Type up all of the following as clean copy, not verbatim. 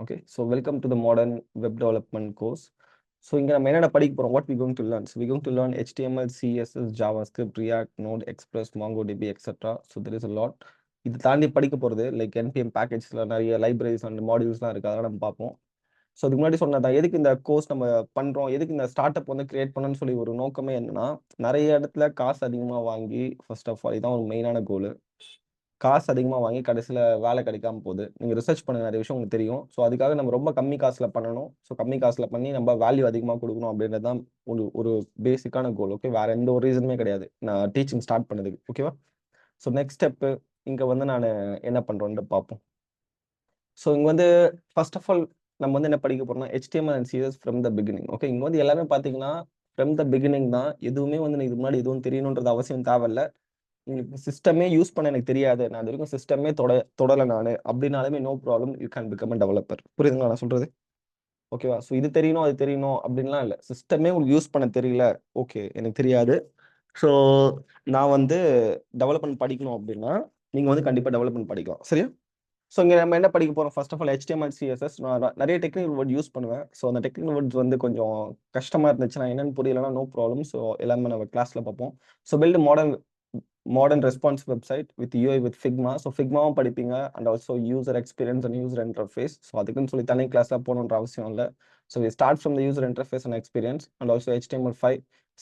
Okay, so welcome to the modern web development course. So இங்க நம்ம என்னென்ன படிக்க போறோம், what we going to learn? So we going to learn HTML, CSS, JavaScript, React, Node, Express, MongoDB, etc. So there is a lot. இது தாண்டி படிக்க போறது like NPM பேக்கேஜ்ல நிறைய லைப்ரரிஸ் அண்ட் மாடியூல்ஸ்லாம் இருக்கு, அதெல்லாம் நம்ம பார்ப்போம். ஸோ அதுக்கு முன்னாடி சொன்னதான், எதுக்கு இந்த கோர்ஸ் நம்ம பண்றோம், எதுக்கு இந்த ஸ்டார்ட் அப் வந்து கிரியேட் பண்ணணும்னு சொல்லி ஒரு நோக்கமே என்னன்னா, நிறைய இடத்துல காசு அதிகமாக வாங்கி ஃபர்ஸ்ட் ஆஃப் ஆல் இதான் ஒரு மெயினான கோல். காசு அதிகமாக வாங்கி கடைசியில் வேலை கிடைக்காம போகுது. நீங்கள் ரிசர்ச் பண்ண நிறைய விஷயம் உங்களுக்கு தெரியும். ஸோ அதுக்காக நம்ம ரொம்ப கம்மி காசில் பண்ணணும். ஸோ கம்மி காசில் பண்ணி நம்ம வேல்யூ அதிகமாக கொடுக்கணும் அப்படின்றது தான் ஒரு பேசிக்கான கோல். ஓகே, வேற எந்த ஒரு ரீசனுமே கிடையாது நான் டீச்சிங் ஸ்டார்ட் பண்ணதுக்கு. ஓகேவா? ஸோ நெக்ஸ்ட் ஸ்டெப்பு இங்கே வந்து நான் என்ன பண்ணுறோன்னு பார்ப்போம். ஸோ இங்கே வந்து ஃபர்ஸ்ட் ஆஃப் ஆல் நம்ம வந்து என்ன படிக்க போறோம்னா HTML and CSS from the beginning. Okay, இங்கே வந்து எல்லாமே பார்த்தீங்கன்னா ஃப்ரம் த பிகினிங் தான். எதுவுமே வந்து இதுக்கு முன்னாடி எதுவும் தெரியணுன்றது அவசியம் தேவையில்லை. உங்களுக்கு சிஸ்டமே யூஸ் பண்ண எனக்கு தெரியாது, நான் இது வரைக்கும் சிஸ்டமே தொடலை நான் அப்படின்னாலுமே no problem, you can become a developer. புரியுதுங்களா நான் சொல்றது? ஓகேவா? ஸோ இது தெரியணும் அது தெரியணும் அப்படின்லாம் இல்லை. சிஸ்டமே உங்களுக்கு யூஸ் பண்ண தெரியல, ஓகே எனக்கு தெரியாது, ஸோ நான் வந்து டெவலப்மெண்ட் படிக்கணும் அப்படின்னா நீங்கள் வந்து கண்டிப்பாக டெவலப்மெண்ட் படிக்கலாம். சரியா? ஸோ இங்கே நம்ம என்ன படிக்க போகிறோம், first of all HTML, CSS. நான் நிறைய டெக்னிக்கல் வேர்ட் யூஸ் பண்ணுவேன். ஸோ அந்த டெக்னிக்கல் வேர்ட்ஸ் வந்து கொஞ்சம் கஷ்டமாக இருந்துச்சுன்னா என்னன்னு புரியலன்னா நோ ப்ராப்ளம். ஸோ எல்லாமே நம்ம கிளாஸில் பார்ப்போம். So build modern response website with UI with Figma. So Figma படிப்பீங்க and also user experience and user interface. So அதுக்குன்னு சொல்லி தனி கிளாஸ்ல போகணுன்ற அவசியம் இல்லை. So we start from the user interface and experience and also HTML5,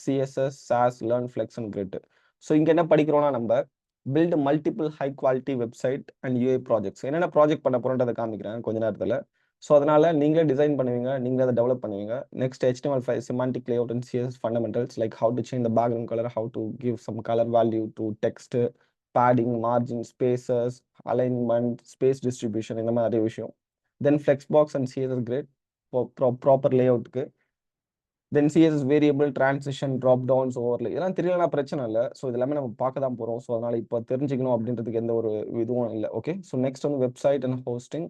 CSS, SAS, Learn, Flex and Grid. So இங்க என்ன படிக்கிறோம்னா நம்ம build multiple high quality website and UI projects. என்னென்ன ப்ராஜெக்ட் பண்ண போறோன்றதை காமிக்கிறேன் கொஞ்ச நேரத்தில். ஸோ அதனால நீங்களே டிசைன் பண்ணுவீங்க, நீங்களே அதை டெவலப் பண்ணுவீங்க. Next HTML5 semantic layout and CSS fundamentals like how to change the background color, how to give some color value to text, padding, margin, spaces, alignment, space distribution, இந்த மாதிரி விஷயம். Then Flexbox and CSS grid proper லேஅவுட்க்கு. Then CSS variable, transition, drop downs, overlay இதெல்லாம் தெரியலனா பிரச்சனை இல்லை. So இது எல்லாமே நம்ம பார்க்க தான் போகிறோம். ஸோ அதனால் இப்போ தெரிஞ்சுக்கணும் அப்படின்றதுக்கு எந்த ஒரு இதுவும் இல்லை. ஓகே, ஸோ நெக்ஸ்ட் வந்து website and hosting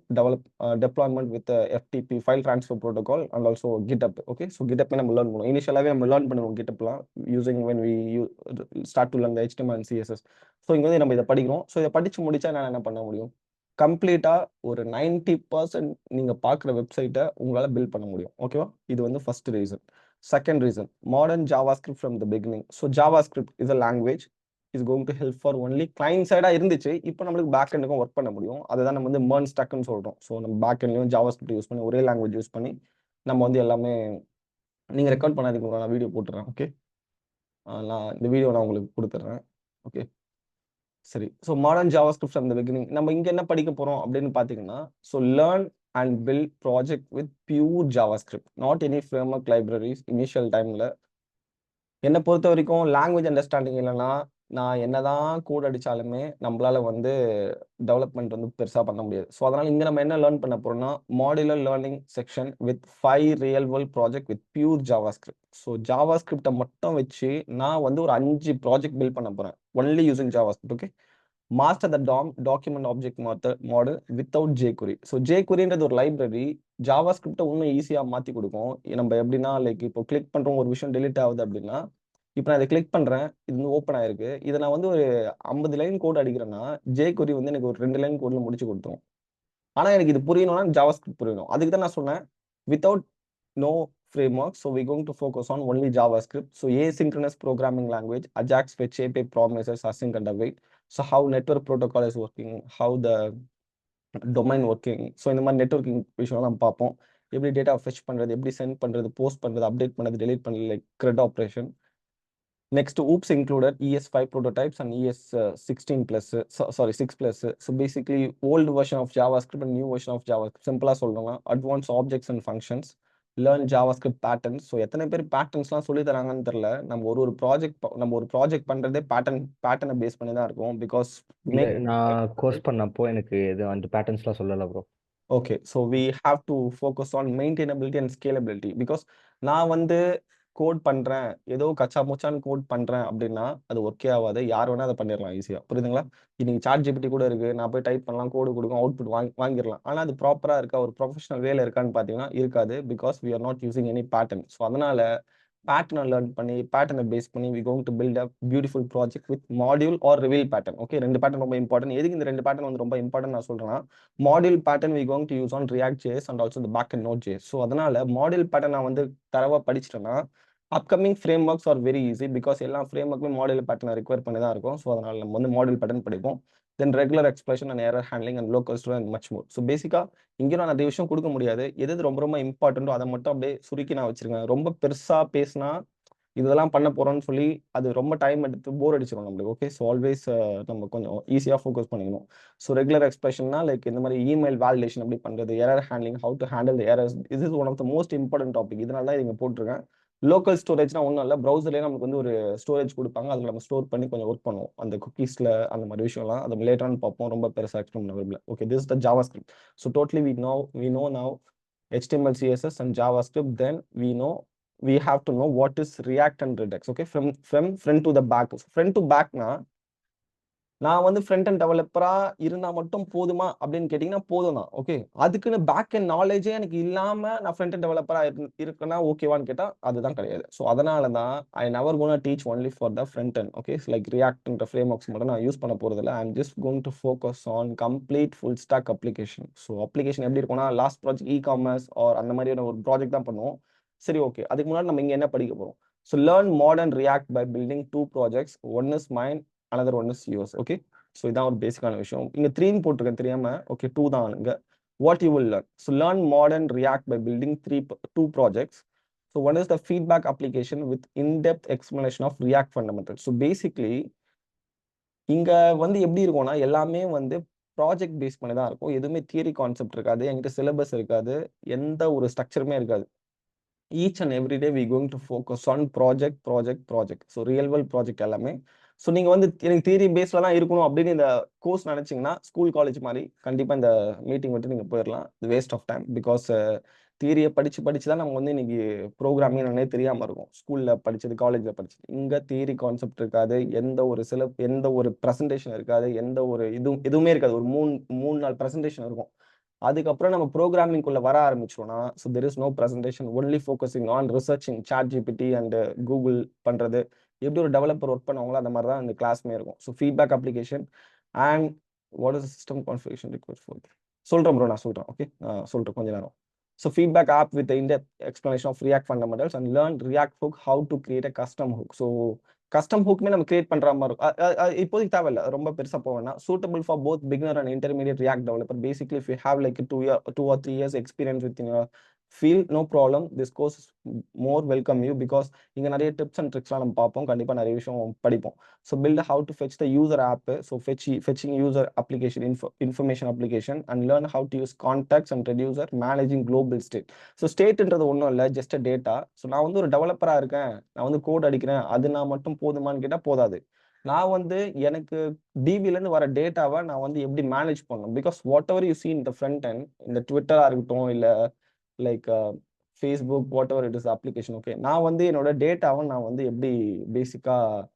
deployment with FTP file transfer protocol and also GitHub. Okay, so GitHub நம்ம லேர்ன் பண்ணுவோம். இனிஷியலாகவே நம்ம லேர்ன் பண்ணுவோம் GitHubலாம் using when we start to learn the HTML and CSS. So இங்கே வந்து நம்ம இதை படிக்கிறோம். ஸோ இதை படித்து முடிச்சா நான் என்ன பண்ண முடியும், கம்ப்ளீட்டாக ஒரு 90% நீங்கள் பார்க்குற வெப்சைட்டை உங்களால் பில்ட் பண்ண முடியும். ஓகேவா? இது வந்து first reason. Second reason, modern JavaScript from the beginning. So JavaScript is a language is going to help for only client side இருந்துச்சு. இப்போ நம்மளுக்கு பேக் எண்டுக்கும் ஒர்க் பண்ண முடியும். அதுதான் நம்ம வந்து merge stackன்னு சொல்றோம். ஸோ நம்ம பேக் எண்ட்லையும் JavaScript யூஸ் பண்ணி ஒரே லாங்குவேஜ் யூஸ் பண்ணி நம்ம வந்து எல்லாமே நீங்கள் ரெக்கார்ட் பண்ணாதீங்க, நான் வீடியோ போட்டுறேன். ஓகே, நான் இந்த வீடியோ நான் உங்களுக்கு கொடுத்துட்றேன். ஓகே சரி. So modern JavaScript from the beginning நம்ம இங்கே என்ன படிக்க போகிறோம் அப்படின்னு பார்த்தீங்கன்னா, so learn and build project with pure JavaScript, not any framework libraries. Initial டைமில் என்னை பொறுத்த வரைக்கும் லாங்குவேஜ் அண்டர்ஸ்டாண்டிங் இல்லைன்னா நான் என்னதான் கோட் அடித்தாலுமே நம்மளால வந்து டெவலப்மெண்ட் வந்து பெருசாக பண்ண முடியாது. ஸோ அதனால் இங்கே நம்ம என்ன லேர்ன் பண்ண போகிறோம்னா modular learning section with 5 real world project with pure JavaScript. So JavaScript மட்டும் வச்சு நான் வந்து ஒரு 5 ப்ராஜெக்ட் பில்ட் பண்ண போகிறேன் only using JavaScript. Okay, master the document object model without jQuery. So jQueryன்றது ஒரு லைப்ரரி JavaScript இன்னும் ஈஸியாக மாற்றி கொடுக்கும். நம்ம எப்படின்னா லைக் இப்போ கிளிக் பண்ணுறோம் ஒரு விஷயம் டெலிட் ஆகுது அப்படின்னா, இப்போ நான் இதை கிளிக் பண்ணுறேன், இது வந்து ஓப்பன் ஆயிருக்கு, இதை நான் வந்து ஒரு 50 லைன் கோட் அடிக்கிறேன்னா jQuery வந்து எனக்கு ஒரு 2 லைன் கோடில் முடிச்சு கொடுத்துரும். ஆனால் எனக்கு இது புரியணும்னா JavaScript புரியணும். அதுக்கு தான் நான் சொன்னேன் without no framework. So we're going to focus on only JavaScript. So asynchronous programming language, Ajax, Fetch, API promises, async and await. So how network protocol is working, how the domain working. So இந்த மாதிரி networking விஷயம் நம்ம பார்ப்போம். எப்படி data fetch பண்ணுறது, எப்படி send பண்ணுறது, post பண்ணுறது, அப்டேட் பண்ணுறது, டெலிட் பண்ணுறது, like CRUD operation. Next, OOPS included ES5 prototypes and ES16 plus, sorry 6 plus. So basically old version of JavaScript and new version of JavaScript. Simple சொல்லணும்னா advanced objects and functions, learn JavaScript patterns. So எத்தனை பேர் பேட்டர்ன்ஸ்லாம் சொல்லி தராங்கன்னு தெரியல. நம்ம ஒரு project பண்ணுறதே பேட்டர்னை base பண்ணி தான் இருக்கும். பிகாஸ் நான் கோர்ஸ் பண்ணப்போ எனக்கு இது அந்த பேட்டர்ன்ஸ்லாம் சொல்லலை bro. Okay, so we have to focus on maintainability and scalability. Because நான் வந்து கோட் பண்ணுறேன், ஏதோ கச்சா முச்சான்னு கோட் பண்ணுறேன் அப்படின்னா அது ஒர்க்கே ஆகாது. யார் வேணால் அதை பண்ணிடலாம் ஈஸியாக. புரியுதுங்களா? இன்னைக்கு ChatGPT கூட இருக்குது, நான் போய் டைப் பண்ணலாம், கோடு கொடுக்கும், அவுட்புட் வாங்கிடலாம். ஆனால் அது ப்ராப்பராக இருக்கா, ஒரு ப்ரொஃபஷனல் வேலை இருக்கான்னு பார்த்தீங்கன்னா இருக்காது. Because we are not using any pattern. So அதனால் பேட்டர்னை லேர்ன் பண்ணி பேட்டர்னை பேஸ் பண்ணி we going to build a beautiful project with module or reveal pattern. Okay, 2 pattern ரொம்ப இம்பார்ட்டன்ட். எதுக்கு இந்த 2 பேட்டர்ன் வந்து ரொம்ப இம்பார்ட்டன்ட் நான் சொல்றேன்னா, module pattern we going to use on React JS and also the back and Node JS. So அதனால module pattern நான் வந்து தரவா படிச்சிட்டேன்னா upcoming frame works are very easy, because எல்லா ஃப்ரேம் ஒர்க்குமே மாடியூல் பேட்டர்னை ரிக்வயர் பண்ணி தான் இருக்கும். ஸோ அதனால நம்ம வந்து மாடியூல் பேட்டர்ன் படிப்போம். Then regular expression and error handling and local store and much more. So பேசிக்கா இங்கே நான் நிறைய விஷயம் கொடுக்க முடியாது. எது ரொம்ப ரொம்ப இம்பார்ட்டன்ட்டோ அதை மட்டும் அப்படியே சுருக்கி நான் வச்சிருக்கேன். ரொம்ப பெருசா பேசினா இதெல்லாம் பண்ண போறோம்னு சொல்லி அது ரொம்ப டைம் எடுத்து போர் அடிச்சிடும் நம்மளுக்கு. ஓகே, ஸோ ஆல்வேஸ் நம்ம கொஞ்சம் ஈஸியாக ஃபோக்கஸ் பண்ணிக்கணும். ஸோ ரெகுலர் எக்ஸ்பிரஷன்னா லைக் இந்த மாதிரி இமெயில் வேலிடேஷன் எப்படி பண்ணுறது, error handling, how to handle errors, இது is one of the most important topic. இதனால தான் இங்கே போட்டிருக்கேன். லோக்கல் ஸ்டோரேஜ்னா ஒன்றும் இல்லை, ப்ரௌசர்லேயே நமக்கு வந்து ஒரு ஸ்டோரேஜ் கொடுப்பாங்க, அதில் நம்ம ஸ்டோர் பண்ணி கொஞ்சம் ஒர்க் பண்ணுவோம். அந்த குக்கீஸில் அந்த மாதிரி விஷயம்லாம் அது லேட்டரானு பார்ப்போம். ரொம்ப பெருசாக எக்ஸ்பிளைன் பண்ண விரும்பல. Okay, this is the JavaScript. So totally we know now HTML, CSS and JavaScript. Then we have to know what is React and Redux. Okay, from front to the back. So front to back na நான் வந்து front and டெவலப்பரா இருந்தா மட்டும் போதுமா அப்படின்னு கேட்டீங்கன்னா போதும் தான். Okay, அதுக்குன்னு பேக் அண்ட் நாலேஜே எனக்கு இல்லாம நான் ஃப்ரண்ட் அண்ட் டெவலப்பரா இருக்கேன்னா ஓகேவான்னு கேட்டா அதுதான் கிடையாது. ஸோ அதனால தான் I never gonna teach only for the front end. Okay, like ரியாக்ட்ன்ற ஃப்ரேம் ஒர்க்ஸ் மட்டும் நான் யூஸ் பண்ண போறது இல்லை. I am just going to focus on complete full stack application. So application எப்படி இருக்கும்னா, லாஸ்ட் ப்ராஜெக்ட் இ-காமர்ஸ் ஆர் அந்த மாதிரியான ஒரு ப்ராஜெக்ட் தான் பண்ணுவோம். சரி, ஓகே, அதுக்கு முன்னாடி நம்ம இங்க என்ன படிக்க போறோம்? So learn modern React by building 2 projects. One is mine, another one is yours. Okay, so இதான் ஒரு பேசிக்கான விஷயம். இங்க 3 போட்டிருக்கேன் தெரியாம. ஓகே, 2 தான் இங்க. What you will learn. So learn modern React by building 2 projects. So one is the feedback application with in-depth explanation of React fundamentals. So basically இங்க வந்து எப்படி இருக்கும்னா எல்லாமே வந்து ப்ராஜெக்ட் பேஸ் பண்ணி தான் இருக்கும். எதுவுமே தியரி கான்செப்ட் இருக்காது, என்கிட்ட சிலபஸ் இருக்காது, எந்த ஒரு ஸ்ட்ரக்சருமே இருக்காது. Each and every day we going to focus on project. So real world project எல்லாமே. ஸோ நீங்கள் வந்து எனக்கு தியரி பேஸில் தான் இருக்கணும் அப்படின்னு இந்த கோர்ஸ் நினச்சிங்கன்னா ஸ்கூல் காலேஜ் மாதிரி கண்டிப்பாக இந்த மீட்டிங் விட்டு நீங்கள் போயிடலாம். இது வேஸ்ட் ஆஃப் டைம். பிகாஸ் தியரியை படிச்சு தான் நம்ம வந்து இன்னைக்கு ப்ரோக்ராமிங் என்னன்னே தெரியாமல் இருக்கும். ஸ்கூலில் படிச்சது, காலேஜில் படிச்சது. இங்கே தியரி கான்செப்ட் இருக்காது, எந்த ஒரு ப்ரெசன்டேஷன் இருக்காது, எந்த ஒரு எதுவுமே இருக்காது. ஒரு மூணு நாள் ப்ரெசன்டேஷன் இருக்கும். அதுக்கப்புறம் நம்ம ப்ரோக்ராமிங்குள்ள வர ஆரம்பிச்சோம்னா, so there is no presentation, only focusing on researching ChatGPT and Google பண்றது. எப்படி ஒரு டெவலப்பர் ஒர்க் பண்ணுவாங்களோ அந்த மாதிரி தான் இந்த கிளாஸ்மே இருக்கும். So feedback application and what is system configuration required for. சொல்றேன் ப்ரோ, நான் சொல்றேன். ஓகே, சொல்றேன் கொஞ்ச நேரம். So feedback app with the in-depth explanation of React fundamentals and learn React hook, how to create a custom hook. So custom hook நம்ம create பண்ற மாதிரி இருக்கும். இப்போதைக்கு தேவையில்லை, ரொம்ப பெருசா போவேன்னா. suitable for both beginner and intermediate React developer. Basically if you have like 2 or 3 years experience within your field, no problem, this course is more welcome you, because இங்க நிறைய டிப்ஸ் அண்ட் ட்ரிக்ஸ்லாம் நம்ம பார்ப்போம். கண்டிப்பா நிறைய விஷயம் படிப்போம். So build how to fetch the user app. So fetching user application information application and learn how to use contacts and reducer managing global state. So stateன்றது ஒன்றும் இல்லை, ஜஸ்ட் a data. ஸோ நான் வந்து ஒரு டெவலப்பரா இருக்கேன், நான் வந்து கோட் அடிக்கிறேன், அது நான் மட்டும் போதுமான்னு கேட்டால் போதாது. நான் வந்து எனக்கு டிபிலேருந்து வர டேட்டாவை நான் வந்து எப்படி மேனேஜ் பண்ணணும். Because what ever you see in the front and, இந்த ட்விட்டராக இருக்கட்டும் இல்லை like Facebook, what ever it is application. Okay, நான் வந்து என்னோட டேட்டாவை நான் வந்து எப்படி பேசிக்காக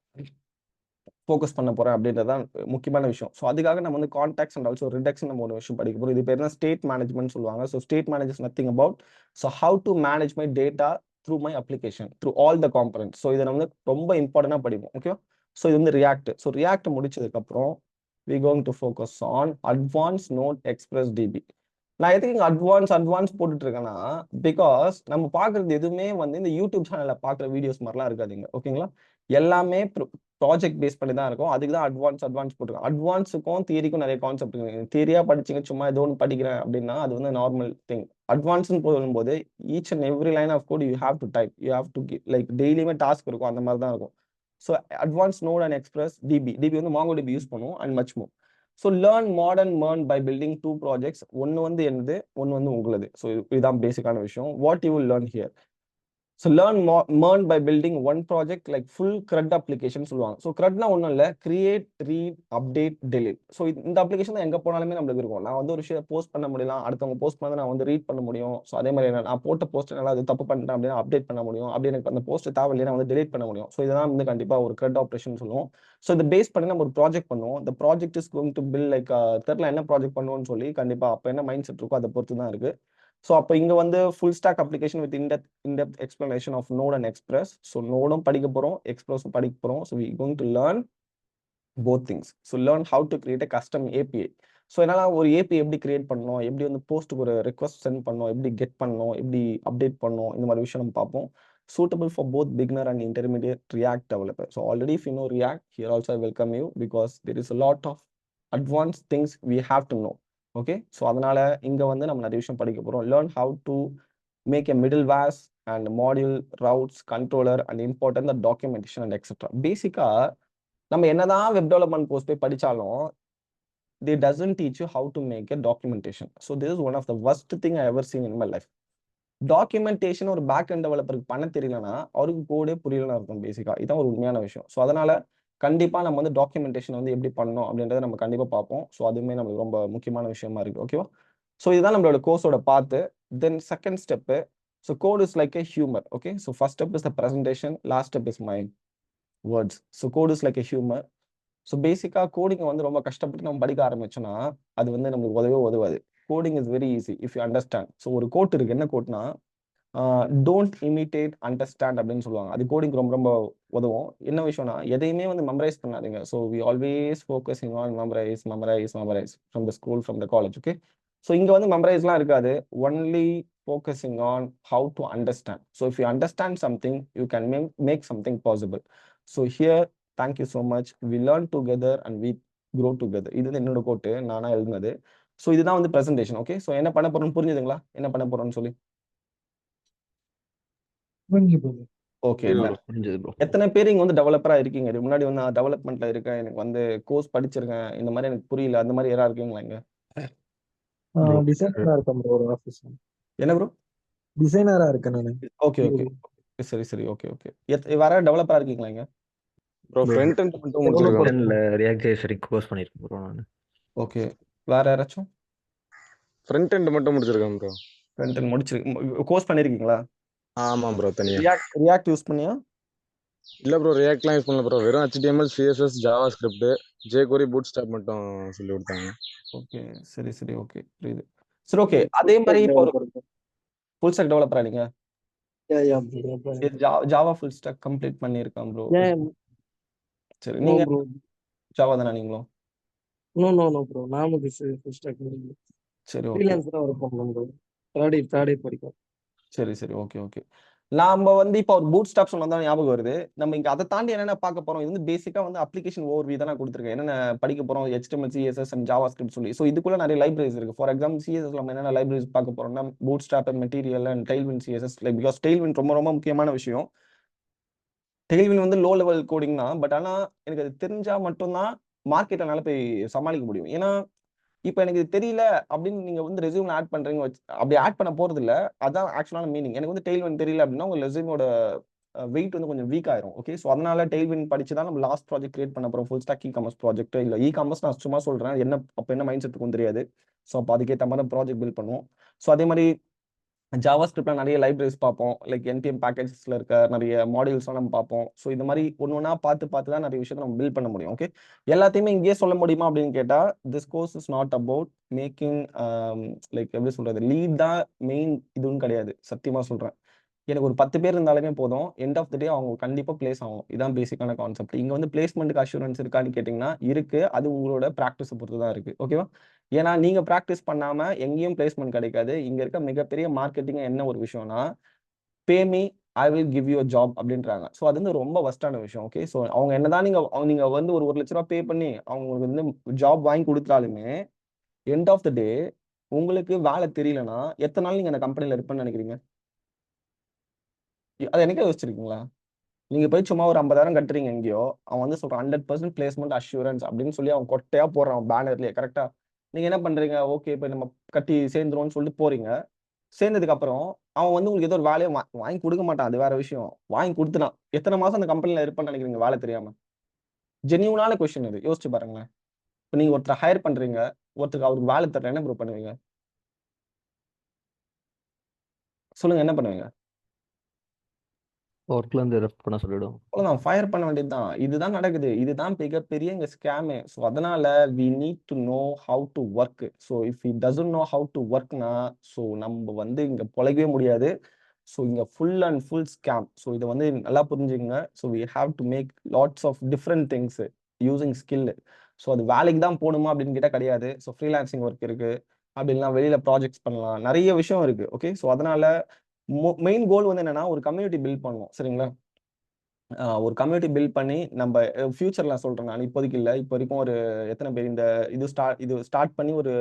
ஃபோக்கஸ் பண்ண போறேன் அப்படின்றதான் முக்கியமான விஷயம். ஸோ அதுக்காக நம்ம வந்து கான்டாக்ட்ஸ் அண்ட் ஆல்சோ ரிடக்ஷன் நம்ம ஒரு விஷயம் படிக்க போகிறோம். இது பேர் தான் ஸ்டேட் மேனேஜ்மெண்ட் சொல்லுவாங்க. So state manage is nothing about so how to manage my data through my application through all the components. So இதை நம்ம வந்து ரொம்ப இம்பார்ட்டண்டாக படிப்போம். ஓகே, ஸோ இது வந்து ரியாக்ட். ஸோ ரியாக்ட் முடிச்சதுக்கப்புறம் we going to focus on advanced node express DB. நான் எதுக்கு இங்க அட்வான்ஸ் போட்டுட்டு இருக்கேன்னா, பிகாஸ் நம்ம பாக்குறது எதுவுமே வந்து இந்த யூடியூப் சேனல்ல பாக்குற வீடியோஸ் மாதிரிலாம் இருக்காதுங்க. ஓகேங்களா, எல்லாமே ப்ராஜெக்ட் பேஸ் பண்ணி தான் இருக்கும். அதுக்கு தான் அட்வான்ஸ் போட்டுருக்கேன். அட்வான்ஸுக்கும் தியரிக்கும் நிறைய கான்செப்ட் இருக்கு. தியரியா படிச்சீங்க, சும்மா ஏதோ ஒன்று படிக்கிறேன் அப்படின்னா அது வந்து நார்மல் திங். அட்வான்ஸ்னு போடும்போது each and every line of code you have to type, you have to like டெய்லியுமே டாஸ்க் இருக்கும், அந்த மாதிரி தான் இருக்கும். So advance node and express DB வந்து MongoDB யூஸ் பண்ணுவோம் and much more. So learn modern MERN by building 2 projects. ஒன்று வந்து என்னது, ஒன்று வந்து உங்களுது. ஸோ இதுதான் பேசிக்கான விஷயம். What you will learn here. So learn MERN by building one project like full CRUD application சொல்லுவாங்க. ஸோ CRUDனா ஒன்றும் இல்லை, create, read, update, delete. So இந்த அப்ளிகேஷன் தான் எங்கே போனாலுமே நம்மளுக்கு இருக்கும். நான் வந்து ஒரு விஷயம் போஸ்ட் பண்ண முடியலாம், அடுத்தவங்க போஸ்ட் பண்ணதை நான் வந்து ரீட் பண்ண முடியும். ஸோ அதே மாதிரி நான் போட்ட போஸ்ட் நல்லா அது தப்பு பண்ணிட்டேன் அப்படின்னா அப்டேட் பண்ண முடியும். அப்படி எனக்கு அந்த போஸ்ட் தேவையில்லையே நான் வந்து டெலிட் பண்ண முடியும். ஸோ இதெல்லாம் வந்து கண்டிப்பாக ஒரு CRUD ஆப்ரேஷன் சொல்லுவோம். ஸோ இதை பேஸ் பண்ணி நம்ம ஒரு ப்ராஜெக்ட் பண்ணுவோம். இந்த project is going to bill like தெரியல என்ன ப்ராஜெக்ட் பண்ணுவோம்னு சொல்லி கண்டிப்பாக அப்போ என்ன மைண்ட் செட் இருக்கோ அதை பொறுத்து தான் இருக்கு. ஸோ அப்போ இங்கே வந்து full stack application with in depth explanation of node and express. So நோடும் படிக்க போகிறோம், எக்ஸ்பிரஸும் படிக்க போகிறோம். So we going to learn both things. So learn how to create a custom API. So என்னன்னா ஒரு ஏபிஐ எப்படி கிரியேட் பண்ணணும், எப்படி வந்து போஸ்ட்டுக்கு ஒரு ரெக்வஸ்ட் சென்ட் பண்ணணும், எப்படி கெட் பண்ணணும், எப்படி அப்டேட் பண்ணணும், இந்த மாதிரி விஷயம் நம்ம பார்ப்போம். Suitable for both beginner and intermediate React developer. So already if you know React, here also I welcome you because there is a lot of advanced things we have to know. Okay, so அதனால இங்க வந்து நம்ம நிறைய விஷயம் படிக்க போறோம். Learn how to make a middlewares and module routes controller and important the documentation and etc. பேசிக்கா நம்ம என்னதான் வெப் டெவலப்மெண்ட் கோர்ஸ் போய் படிச்சாலும் they doesn't teach you how to make a documentation. So this is one of the worst thing I ever seen in my life. Documentation ஒரு back and டெவலப்பருக்கு பண்ண தெரியலனா அவருக்கு கோடே புரியலன்னு இருக்கும். பேசிக்கா இதான் ஒரு உண்மையான விஷயம். ஸோ அதனால கண்டிப்பா நம்ம வந்து டாக்குமெண்டேஷன் வந்து எப்படி பண்ணணும் அப்படின்றத நம்ம கண்டிப்பா பார்ப்போம். ஸோ அதுவுமே நம்மளுக்கு ரொம்ப முக்கியமான விஷயமா இருக்கு. ஓகேவா? ஸோ இதுதான் நம்மளோட கோர்ஸோட பார்த்து. Then second step, so code is like a humour. Okay, so first step is the presentation, last step is my words. So code is like a humour. So பேசிக்காக கோடிங்கை வந்து ரொம்ப கஷ்டப்பட்டு நம்ம படிக்க ஆரம்பிச்சோன்னா அது வந்து நம்மளுக்கு உதவாது. Coding is very easy if you understand. So ஒரு கோட் இருக்கு, என்ன கோட்னா டோன்ட் இமிட்டேட் அண்டர்ஸ்டாண்ட் அப்படின்னு சொல்லுவாங்க. அது கோடிங் ரொம்ப ரொம்ப உதவும். என்ன விஷயம்னா எதையுமே வந்து மெமரைஸ் பண்ணாதீங்க. So we always focusing on memorise from the school, from the college. Okay, so இங்கே வந்து மெமரைஸ்லாம் இருக்காது. Only focusing on how to understand. So if you understand something, you can make something possible. So here, thank you so much. We learn together and we grow together. இது வந்து என்னோட கோட்டு, நானா எழுதுனது. So இதுதான் வந்து பிரசன்டேஷன். ஓகே, ஸோ என்ன பண்ண போறோம்னு புரிஞ்சுதுங்களா? என்ன பண்ண போறோம்னு சொல்லி ஓகே. புரிஞ்சது ப்ரோ. எத்தனை பேர் இங்க வந்து டெவலப்பரா இருக்கீங்க? இதுக்கு முன்னாடி வந்து நான் டெவலப்மெண்ட்ல இருக்கேன், எனக்கு வந்து கோர்ஸ் படிச்சிருக்கேன், இந்த மாதிரி எனக்கு புரியல, அந்த மாதிரி யாரா இருக்கீங்களா இங்க? ப்ரோ டிசைனரா இருக்கேன் ப்ரோ ஒரு ஆஃபீஸ். என்ன ப்ரோ? டிசைனரா இருக்கேன் நானு. ஓகே ஓகே சரி ஓகே ஓகே. வேற டெவலப்பரா இருக்கீங்களா இங்க? ப்ரோ ஃப்ரண்ட் எண்ட் மட்டும் முடிச்சிருக்கேன். ஃப்ரண்ட்ல ரியாக்ட் ஜேஎஸ் வரைக்கும் கோர்ஸ் பண்ணிருக்கேன் ப்ரோ நான். ஓகே, வேற யாராச்சும்? ஃப்ரண்ட் எண்ட் மட்டும் முடிச்சிருக்கேன் ப்ரோ. ஃப்ரண்ட் எண்ட் முடிச்சிருக்கீங்க, கோர்ஸ் பண்ணிருக்கீங்களா? ஆமா ப்ரோ. தனியா ரியாக்ட் யூஸ் பண்ணியா? இல்ல ப்ரோ, ரியாக்ட்லாம் யூஸ் பண்ணல ப்ரோ. வெறும் HTML, CSS, Java script, jQuery, bootstrap மட்டும் சொல்லி கொடுத்தாங்க. ஓகே சரி ஓகே, புரியுது. சரி ஓகே, அதே மாதிரி இப்போ ஃபுல் ஸ்டாக் டெவலப்பரா நீங்க? ஜாவா ஃபுல் ஸ்டாக் கம்ப்ளீட் பண்ணிருக்கேன் ப்ரோ. சரி, நீங்க ஜாவா தானா நீங்களும்? நோ ப்ரோ, நானும் ஃபுல் ஸ்டாக். சரி ஓகே, ஃப்ரீலான்சரா ஒர்க் பண்றேன் ப்ரோ. தேர்ட் இயர் படிக்கிறேன். சரி ஓகே. நாம வந்து இப்போ ஒரு பூட் ஸ்டாப் சொன்னா தான் ஞாபகம் வருது. நம்ம இங்க அதை தாண்டி என்னென்ன பார்க்க போறோம்? இது வந்து பேசிக்கா வந்து அப்ளிகேஷன் ஓவர்வியூ தான் நான் கொடுத்துருக்கேன். என்னென்ன படிக்க போறோம்? HTML, CSS and Java script சொல்லி. ஸோ இதுக்குள்ள நிறைய லைப்ரரிஸ் இருக்கு. ஃபார் எக்ஸாம்பிள் CSS நம்ம என்னென்ன லைப்ரரிஸ் பார்க்க போறோம்னா boot stop, material and Tailwind CSS. Like because Tailwind ரொம்ப முக்கியமான விஷயம். டெய்ல்வின் வந்து லோ லெவல் கோடிங் தான், பட் ஆனா எனக்கு அது தெரிஞ்சா மட்டும்தான் மார்க்கெட்னால போய் சமாளிக்க முடியும். ஏன்னா இப்போ எனக்கு இது தெரியல அப்படின்னு நீங்க வந்து ரெஸ்யூம்ல ஆட் பண்றீங்க, அப்படி ஆட் பண்ண போறது இல்ல. அதான் ஆக்சுவலான மீனிங். எனக்கு வந்து டெய்ல்வின் தெரியல அப்படின்னா உங்க ரெஸ்யூமோட வெயிட் வந்து கொஞ்சம் வீக் ஆயிரும். ஓகே, ஸோ அதனால டெய்ல்வின் படிச்சு தான் நம்ம லாஸ்ட் ப்ராஜெக்ட் கிரியேட் பண்ண போறோம். ஃபுல் ஸ்டாக் இ-காமர்ஸ் ப்ராஜெக்ட் இல்ல இ-காமர்ஸ் நான் சும்மா சொல்றேன். என்ன மைண்ட் செட் இருக்கும் தெரியாது. ஸோ அப்போ அதுக்கேற்ற மாதிரி ப்ராஜெக்ட் பில்ட் பண்ணுவோம். ஸோ அதே மாதிரி ஜாவா ஸ்கிரிப்ட்ல நிறைய லைப்ரரிஸ் பார்ப்போம். லைக் NPM பேக்கேஜஸ்ல இருக்க நிறைய மாடியூல்ஸ்லாம் நம்ம பார்ப்போம். ஸோ இந்த மாதிரி ஒன்னொன்னா பார்த்து தான் நிறைய விஷயத்தை நம்ம பில்ட் பண்ண முடியும். ஓகே, எல்லாத்தையுமே இங்கேயே சொல்ல முடியுமா அப்படின்னு கேட்டா, this course is not about making like எப்படி சொல்றது, லீட் தான் மெயின் இதுவும் கிடையாது. சத்தியமா சொல்றேன், எனக்கு ஒரு 10 பேர் இருந்தாலுமே போதும். எண்ட் ஆஃப் த டே அவங்க கண்டிப்பா பிளேஸ் ஆகும். இதான் பேசிக்கான கான்செப்ட். இங்க வந்து பிளேஸ்மெண்ட்டுக்கு அஷூரன்ஸ் இருக்கான்னு கேட்டீங்கன்னா இருக்கு. அது உங்களோட ப்ராக்டிஸை பொறுத்து தான் இருக்கு. ஓகேவா? ஏன்னா நீங்க ப்ராக்டிஸ் பண்ணாம எங்கேயும் பிளேஸ்மெண்ட் கிடைக்காது. இங்க இருக்க மிகப்பெரிய மார்க்கெட்டிங் என்ன ஒரு விஷயம்னா, பே me I will give you job அப்படின்றாங்க. ஸோ அது வந்து ரொம்ப வஸ்டான விஷயம். ஓகே, ஸோ அவங்க என்னதான் நீங்க வந்து ஒரு 1 லட்ச ரூபா பே பண்ணி அவங்களுக்கு வந்து ஜாப் வாங்கி கொடுத்தாலுமே எண்ட் ஆஃப் த டே உங்களுக்கு வேலை தெரியலன்னா எத்தனை நாள் நீங்க அந்த கம்பெனில இருப்பேன்னு நினைக்கிறீங்க? அது என்னைக்கே யோசிச்சிருக்கீங்களா? நீங்க போய் சும்மா ஒரு 50,000 கட்டுறீங்க எங்கேயோ, அவன் வந்து சொல்றான் 100% பிளேஸ்மெண்ட் அஷூரன்ஸ் அப்படின்னு சொல்லி அவன் கொட்டையா போடுறான் பேனர்லயே. கரெக்டா? நீங்க என்ன பண்றீங்க? ஓகே, இப்போ நம்ம கட்டி சேர்ந்துருவோம்னு சொல்லிட்டு போறீங்க. சேர்ந்ததுக்கு அப்புறம் அவன் வந்து உங்களுக்கு ஏதோ ஒரு வேலையை வாங்கி கொடுக்க மாட்டான். அது வேற விஷயம். வாங்கி கொடுத்துனான் எத்தனை மாசம் அந்த கம்பெனில இருப்பேன்னு நினைக்கிறீங்க வேலை தெரியாம? ஜென்யூனான கொஸ்டின் இது, யோசிச்சு பாருங்களேன். இப்போ நீங்க ஒருத்தர் ஹையர் பண்றீங்க, ஒருத்தருக்கு அவருக்கு வேலை தரல, என்ன ப்ரூவ் பண்ணுவீங்க? சொல்லுங்க, என்ன பண்ணுவீங்க? ஒர்க்ல இருந்து ரெஃப் பண்ண சொல்லிடும். அவ்வளவுதான், ஃபயர் பண்ண வேண்டியதுதான். இதுதான் நடக்குது, இதுதான் மிகப்பெரிய இங்க ஸ்கேமே. ஸோ அதனால we need to know how to work. So if he doesn't know how to ஒர்க்னா, ஸோ நம்ம வந்து இங்க பொழைக்கவே முடியாது. ஸோ இங்க full and full scam. So இதை வந்து நல்லா புரிஞ்சுக்கங்க. So we have to make lots of different things using skill. So அது வேலைக்கு தான் போகணுமா அப்படின்னு கேட்டால் கிடையாது. ஸோ ஃப்ரீலான்சிங் ஒர்க் இருக்கு, அப்படி இல்லைனா வெளியில ப்ராஜெக்ட்ஸ் பண்ணலாம், நிறைய விஷயம் இருக்கு. ஓகே, ஸோ அதனால மெயின் கோல் வந்து என்னன்னா ஒரு கம்யூனிட்டி பில்ட் பண்ணணும். சரிங்களா? ஒரு கம்யூனிட்டி பில்ட் பண்ணி நம்ம ஃபியூச்சர்ல சொல்றேன் நான், இப்போதைக்கு இல்லை. இப்போ வரைக்கும் ஒரு எத்தனை பேர் இந்த இது ஸ்டார்ட் பண்ணி ஒரு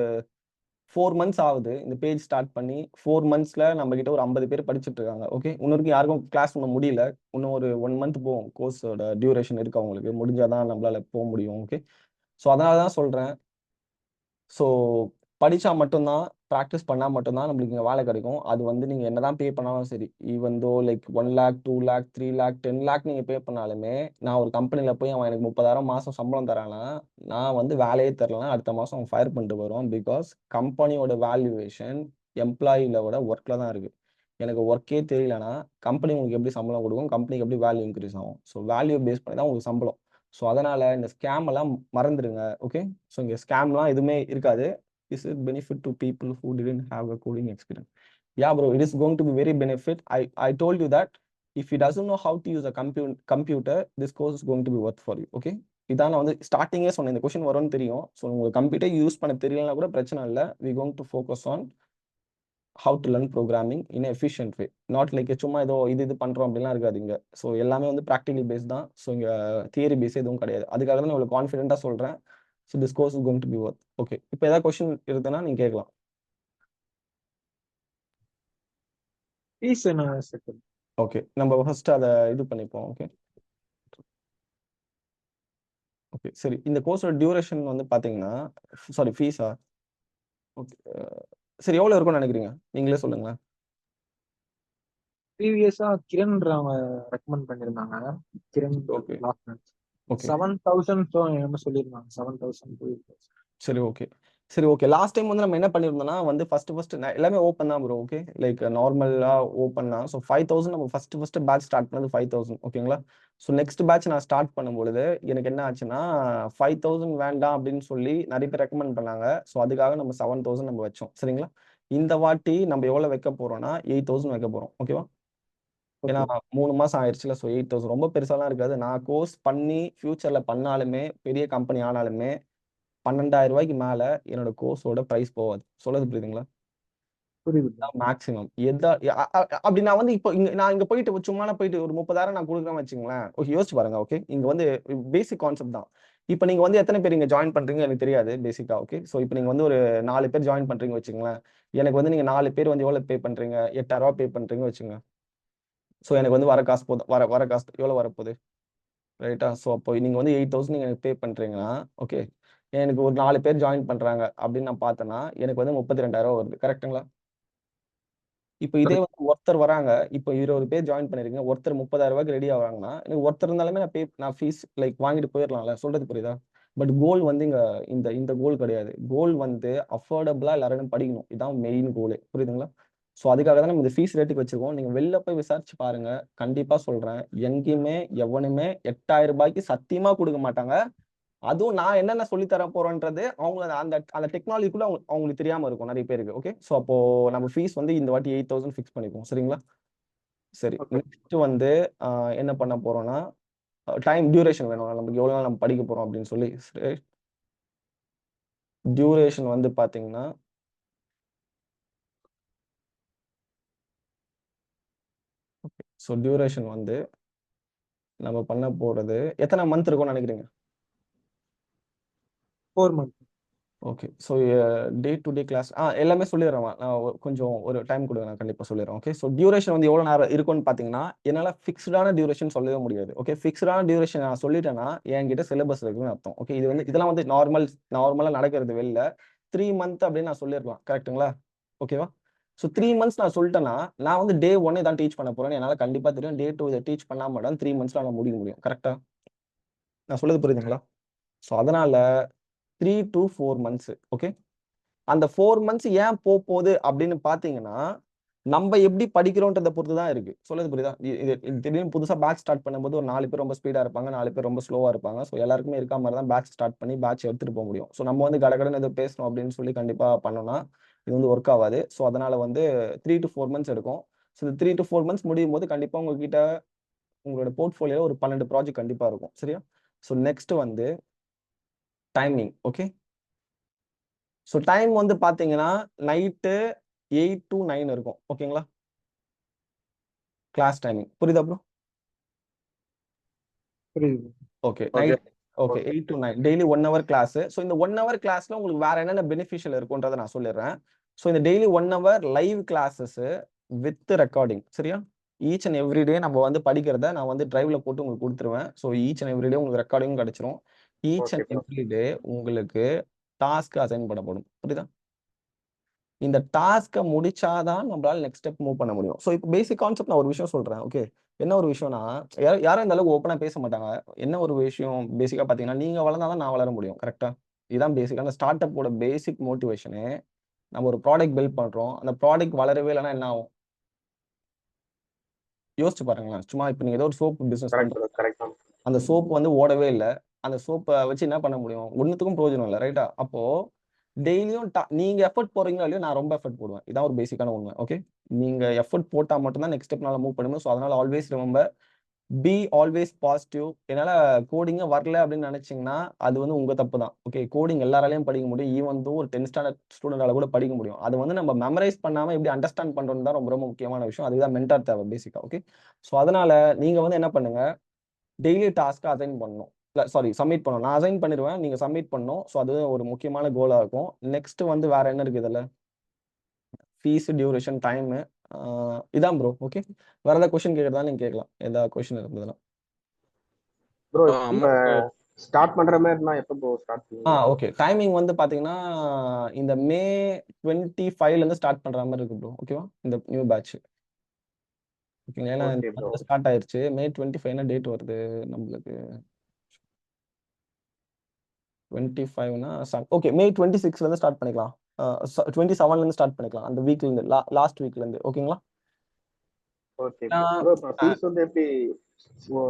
4 months ஆகுது. இந்த பேஜ் ஸ்டார்ட் பண்ணி 4 monthsல நம்ம கிட்ட ஒரு 50 பேர் படிச்சுட்டு இருக்காங்க. ஓகே, இன்னொருக்கு யாருக்கும் கிளாஸ் பண்ண முடியல. இன்னும் ஒரு 1 month போகும், கோர்ஸோட டியூரேஷன் இருக்கு அவங்களுக்கு. முடிஞ்சாதான் நம்மளால போக முடியும். ஓகே, ஸோ அதனால தான் சொல்றேன். ஸோ படிச்சா மட்டும்தான், ப்ராக்டிஸ் பண்ணா மட்டும்தான் நம்மளுக்கு இங்கே வேலை கிடைக்கும். அது வந்து நீங்க என்னதான் பே பண்ணாலும் சரி, even though like 1 lakh 2 lakh 3 lakh 10 lakh நீங்க பே பண்ணாலுமே, நான் ஒரு கம்பெனில போய் அவன் எனக்கு 30,000 மாசம் சம்பளம் தரானா, நான் வந்து வேலையே தரலனா அடுத்த மாசம் அவன் ஃபயர் பண்ணிட்டு வருவான். பிகாஸ் கம்பெனியோட வேல்யூவேஷன் எம்ப்ளாயிலோட ஒர்க்ல தான் இருக்கு. எனக்கு ஒர்க்கே தெரியலனா கம்பெனி உங்களுக்கு எப்படி சம்பளம் கொடுக்கும், கம்பெனிக்கு எப்படி வேல்யூ இன்க்ரீஸ் ஆகும்? ஸோ வேல்யூ பேஸ் பண்ணி தான் உங்களுக்கு சம்பளம். ஸோ அதனால இந்த ஸ்கேம் எல்லாம் மறந்துடுங்க. ஓகே, ஸோ இங்க ஸ்கேம்லாம் எதுவுமே இருக்காது. Is it benefit to people who didn't have a coding experience? Yeah, bro, it is going to be very benefit. I told you that if he doesn't know how to use a computer, this course is going to be worth for you. Okay, இதான் நான் வந்து ஸ்டார்டிங்கே சொன்னேன், இந்த question வரும்னு தெரியும். So உங்களுக்கு computer use பண்ண தெரியலனா கூட பிரச்சனை இல்லை. we going to focus on how to learn programming in an efficient way, not like சும்மா ஏதோ இது பண்றோம் அப்படிலாம் இருக்காதுங்க. ஸோ எல்லாமே வந்து ப்ராக்டிகல் பேஸ் தான். ஸோ இங்க தியரி பேஸ் எதுவும் கிடையாது. அதுக்காக தான் நான் உங்களுக்கு கான்ஃபிடென்ட்டா சொல்றேன். So this course is going to be worth. Okay, இப்போ ஏதாவது கொஸ்டின் இருக்குதுன்னா நீங்க கேட்கலாம். ஃபீஸ் என்ன செகண்ட்? ஓகே, நம்ம ஃபர்ஸ்ட் அதை இது பண்ணிப்போம். ஓகே ஓகே சரி, இந்த கோர்ஸோட டியூரேஷன் வந்து பாத்தீங்கன்னா, சாரி ஃபீஸா? ஓகே சரி, எவ்வளோ இருக்கும்னு நினைக்கிறீங்க? நீங்களே சொல்லுங்களேன். ப்ரீவியஸா கிரண்ன்றவங்க ரெக்கமெண்ட் பண்ணியிருந்தாங்க. கிரண் ஓகே ஓகே 7,000 என்ன சொல்லியிருந்தாங்க, 7,000. சரி ஓகே சரி ஓகே. லாஸ்ட் டைம் வந்து நம்ம என்ன பண்ணியிருந்தோம்னா வந்து ஃபர்ஸ்ட் எல்லாமே ஓப்பன் தான் ப்ரோ. ஓகே, லைக் நார்மலா ஓப்பன் தான். ஸோ 5,000 நம்ம ஃபர்ஸ்ட் பேட்ச் ஸ்டார்ட் பண்ணது 5,000. ஓகேங்களா? ஸோ நெக்ஸ்ட் பேட்ச் நான் ஸ்டார்ட் பண்ணும்பொழுது எனக்கு என்ன ஆச்சுன்னா 5,000 வேண்டாம் அப்படின்னு சொல்லி நிறைய பேர் ரெக்கமெண்ட் பண்ணாங்க. ஸோ அதுக்காக நம்ம 7,000 நம்ம வச்சோம். சரிங்களா? இந்த வாட்டி நம்ம எவ்வளவு வைக்க போறோம்னா 8,000 வைக்க போறோம். ஓகேவா? ஏன்னா 3 மாசம் ஆயிடுச்சுல. ஸோ 8,000 ரொம்ப பெருசாலாம் இருக்காது. நான் கோர்ஸ் பண்ணி ஃபியூச்சர்ல பண்ணாலுமே, பெரிய கம்பெனி ஆனாலுமே 12,000 ரூபாய்க்கு மேல என்னோட கோர்ஸோட பிரைஸ் போகாது. சொல்றது புரியுதுங்களா? புரியுது. மேக்ஸிமம் அப்படி நான் வந்து இப்போ நான் இங்க போயிட்டு சும்மா போயிட்டு ஒரு 30,000 நான் கொடுக்குறேன்னு வச்சுங்களேன். ஓகே, யோசிச்சு பாருங்க. ஓகே, இங்க வந்து பேசிக் கான்செப்ட் தான். இப்போ நீங்க வந்து எத்தனை பேர் இங்க ஜாயின் பண்றீங்க எனக்கு தெரியாது பேசிக்கா. ஓகே, ஸோ இப்போ நீங்க வந்து ஒரு 4 பேர் ஜாயின் பண்றீங்க வச்சுங்களேன். எனக்கு வந்து நீங்க 4 பேர் வந்து எவ்வளவு பே பண்றீங்க? 8,000 ரூபாய் பே பண்றீங்க வச்சுங்க. ஸோ எனக்கு வந்து வர காசு போதும், வர காசு எவ்வளவு வரப்போகுது? ரைட்டா? ஸோ அப்போ நீங்க வந்து 8,000 நீங்க எனக்கு பே பண்றீங்கன்னா, ஓகே, எனக்கு ஒரு 4 பேர் ஜாயின் பண்றாங்க அப்படின்னு நான் பார்த்தேன்னா எனக்கு வந்து 32,000 வருது. கரெக்ட்டுங்களா? இப்போ இதே வந்து ஒருத்தர் வராங்க, இப்போ 20 பேர் ஜாயின் பண்ணிருக்கீங்க, ஒருத்தர் 30,000 ரூபாய்க்கு ரெடி ஆகுறாங்கன்னா எனக்கு ஒருத்தர் இருந்தாலுமே நான் ஃபீஸ் லைக் வாங்கிட்டு போயிடலாம்ல. சொல்றது புரியுதா? பட் கோல் வந்து இங்க இந்த கோல் கிடையாது. கோல் வந்து அஃபோர்டபுளா எல்லாரும் படிக்கணும். இதுதான் மெயின் கோலே. புரியுதுங்களா? ஸோ அதுக்காக தான் நம்ம இந்த ஃபீஸ் ரேட்டுக்கு வச்சிருக்கோம். நீங்க வெளில போய் விசாரிச்சு பாருங்க. கண்டிப்பா சொல்றேன், எங்கேயுமே எவனுமே 8,000 ரூபாய்க்கு சத்தியமா கொடுக்க மாட்டாங்க. அதுவும் நான் என்னென்ன சொல்லி தர போறேன்றது அவங்க அந்த டெக்னாலஜிக்குள்ள அவங்களுக்கு தெரியாம இருக்கும் நிறைய பேருக்கு. ஓகே, ஸோ அப்போ நம்ம ஃபீஸ் வந்து இந்த வாட்டி 8,000 ஃபிக்ஸ் பண்ணிப்போம். சரிங்களா? சரி, நெக்ஸ்ட் வந்து என்ன பண்ண போறோம்னா டைம் டியூரேஷன் வேணும் நமக்கு, எவ்வளவு நாள் நம்ம படிக்க போறோம் அப்படின்னு சொல்லி. டியூரேஷன் வந்து பாத்தீங்கன்னா ஸோ டியூரேஷன் வந்து நம்ம பண்ண போறது எத்தனை மந்த் இருக்கும்னு நினைக்கிறீங்க? 4 months. Okay, so day to day class எல்லாமே சொல்லிடுறேன். நான் கொஞ்சம் ஒரு டைம் கொடுங்க, நான் கண்டிப்பாக சொல்லிடுறேன். ஓகே, ஸோ டியூரேஷன் வந்து எவ்வளோ நேரம் இருக்கும்னு பார்த்தீங்கன்னா என்னால் ஃபிக்ஸ்டான டியூரேஷன் சொல்லவே முடியாது. ஓகே, ஃபிக்ஸ்டான டியூரேஷன் நான் சொல்லிட்டேன்னா என்கிட்ட சிலபஸ் இருக்குன்னு அர்த்தம். ஓகே, இது வந்து இதெல்லாம் வந்து நார்மலாக நடக்கிறது வெளில 3 month அப்படின்னு நான் சொல்லிடலாம். கரெக்ட்டுங்களா? ஓகேவா? ஸோ 3 months நான் சொல்லிட்டேன்னா நான் வந்து டே 1 தான் டீச் பண்ண போறேன். என்னால் கண்டிப்பாக தெரியும் டே 2 இதை டீச் பண்ணாம மட்டும் 3 monthsல நான் முடிக்க முடியும். கரெக்டா? நான் சொல்றது புரியுதுங்களா? ஸோ அதனால 3 to 4 months. ஓகே, அந்த 4 months ஏன் போகுது அப்படின்னு பாத்தீங்கன்னா நம்ம எப்படி படிக்கிறோன்றத பொறுத்து தான் இருக்கு. சொல்றது புரியுதா? இது திடீர்னு புதுசா பேட்ச் ஸ்டார்ட் பண்ணும்போது ஒரு 4 பேர் ரொம்ப ஸ்பீடா இருப்பாங்க, 4 பேர் ரொம்ப ஸ்லோவா இருப்பாங்க. ஸோ எல்லாருக்குமே இருக்க மாதிரி தான் பேட்ச் ஸ்டார்ட் பண்ணி பேட்ச் எடுத்துட்டு போக முடியும். ஸோ நம்ம வந்து கடகடன்னு ஏதோ பேசணும் அப்படின்னு சொல்லி கண்டிப்பா பண்ணோம்னா இது வந்து ஒர்க் ஆகாது. ஸோ அதனால வந்து 3 to 4 மந்த்ஸ் எடுக்கும். ஸோ இந்த 3 to 4 மந்த்ஸ் முடியும் போது கண்டிப்பா உங்ககிட்ட உங்களோட போர்ட்ஃபோலியோல ஒரு 12 ப்ராஜெக்ட் கண்டிப்பா இருக்கும். சரியா? ஸோ நெக்ஸ்ட் வந்து டைமிங். ஓகே. ஸோ டைம் வந்து பாத்தீங்கன்னா நைட்டு 8 to 9 இருக்கும். ஓகேங்களா? கிளாஸ் டைமிங் புரியுதா ப்ரோ? புரியுது. Okay. Okay night okay 8 to 9 daily 1 hour class. So இந்த 1 ஹவர் கிளாஸ்ல உங்களுக்கு வேற என்னென்ன பெனிஃபிஷியல் இருக்குன்றதை நான் சொல்லிடுறேன். ஸோ இந்த daily 1 hour live classes with recording. சரியா? ஈச் அண்ட் எவ்ரி டே நம்ம வந்து படிக்கிறத நான் வந்து டிரைவ்ல போட்டு உங்களுக்கு கொடுத்துருவேன். ஸோ ஈச் அண்ட் எவ்ரி டே உங்களுக்கு ரெக்கார்டிங் கிடைச்சிரும். Each okay and bro. Every day உங்களுக்கு டாஸ்க் அசைன் பண்ணப்படும். புரியுதா? இந்த டாஸ்க்கை முடிச்சாதான் நம்மளால நெக்ஸ்ட் ஸ்டெப் மூவ் பண்ண முடியும். ஸோ இப்போ பேசிக் கான்செப்ட் நான் ஒரு விஷயம் சொல்றேன். ஓகே. என்ன ஒரு விஷயம்னா யாரும் இந்த அளவுக்கு ஓப்பனா பேச மாட்டாங்க. என்ன ஒரு விஷயம் பேசிக்கா பாத்தீங்கன்னா நீங்க வளர்ந்தாதான் நான் வளர முடியும். கரெக்டா? இதுதான் பேசிக். அந்த ஸ்டார்ட் அப்போட பேசிக் மோட்டிவேஷனே நம்ம ஒரு ப்ராடக்ட் பில்ட் பண்றோம். அந்த ப்ராடக்ட் வளரவே இல்லைன்னா என்ன ஆகும்? யோசிச்சு பாருங்களேன். சும்மா இப்போ நீங்க ஏதோ ஒரு சோப் பிசினஸ் கரெக்ட் ப்ரோ, பண்றீங்க. கரெக்ட் தான். அந்த சோப் வந்து ஓடவே இல்லை. அந்த சோப்பை வச்சு என்ன பண்ண முடியும்? ஒன்னுத்துக்கும் பிரயோஜனம் இல்லை. ரைட்டா? அப்போ டெய்லியும் நீங்க எஃபர்ட் போறீங்களோ இல்லையோ நான் ரொம்ப எஃபர்ட் போடுவேன். இதான் ஒரு பேசிக்கான உண்மை. ஓகே. நீங்க எஃபர்ட் போட்டா மட்டும்தான் நெக்ஸ்ட் ஸ்டெப்னால மூவ் பண்ண முடியும். ஸோ அதனால always remember be always positive. என்னால கோடிங்க வரல அப்படின்னு நினைச்சீங்கன்னா அது வந்து உங்க தப்பு தான். ஓகே. கோடிங் எல்லாராலையும் படிக்க முடியும். ஈவன் தோ ஒரு 10th ஸ்டாண்டர்ட் ஸ்டூடெண்டால கூட படிக்க முடியும். அது வந்து நம்ம மெமரைஸ் பண்ணாம எப்படி அண்டர்ஸ்டாண்ட் பண்றோம் தான் ரொம்ப ரொம்ப முக்கியமான விஷயம். அதுதான் மென்டார் தேவை பேசிக்கா. ஓகே. ஸோ அதனால நீங்க வந்து என்ன பண்ணுங்க, டெய்லி டாஸ்க் அசைன் பண்ணணும். சாரி சப்மிட் பண்ணணும். நான் அசைன் பண்ணிடுவேன். நீங்க சப்மிட் பண்ணணும். ஸோ அது ஒரு முக்கியமான கோலா இருக்கும். நெக்ஸ்ட் வந்து வேற என்ன இருக்கு இதுல? Fees, duration, time. இதான் ப்ரோ. ஓகே. வேற ஏதாவது கொஸ்டின் கேட்கறதா நீங்க கேட்கலாம். ஏதாவது கொஸ்டின் இருந்ததுன்னா. ப்ரோ இப்ப அமௌண்ட் ஸ்டார்ட் பண்ற மாதிரி இருந்தா எப்போ ப்ரோ ஸ்டார்ட் பண்ணுவீங்க? ஓகே. டைமிங் வந்து பாத்தீங்கன்னா இந்த மே 25ல இருந்து ஸ்டார்ட் பண்ற மாதிரி இருக்கு ப்ரோ. ஓகேவா? இந்த நியூ பேட்ச். ஓகேங்களா? ஏன்னா இந்த ஓகே ப்ரோ. மந்த் ஸ்டார்ட் ஆயிருச்சு. மே 25 டேட் வருது நம்மளுக்கு. 25னா ஓகே மே 26ல இருந்து ஸ்டார்ட் பண்ணிக்கலாம். 27ல இருந்து ஸ்டார்ட் பண்ணிக்கலாம். அந்த வீக்ல இருந்து லாஸ்ட் வீக்ல இருந்து. ஓகேங்களா? Okay bro. ப்ரோ இப்போ ஃபீஸ் வந்து எப்படி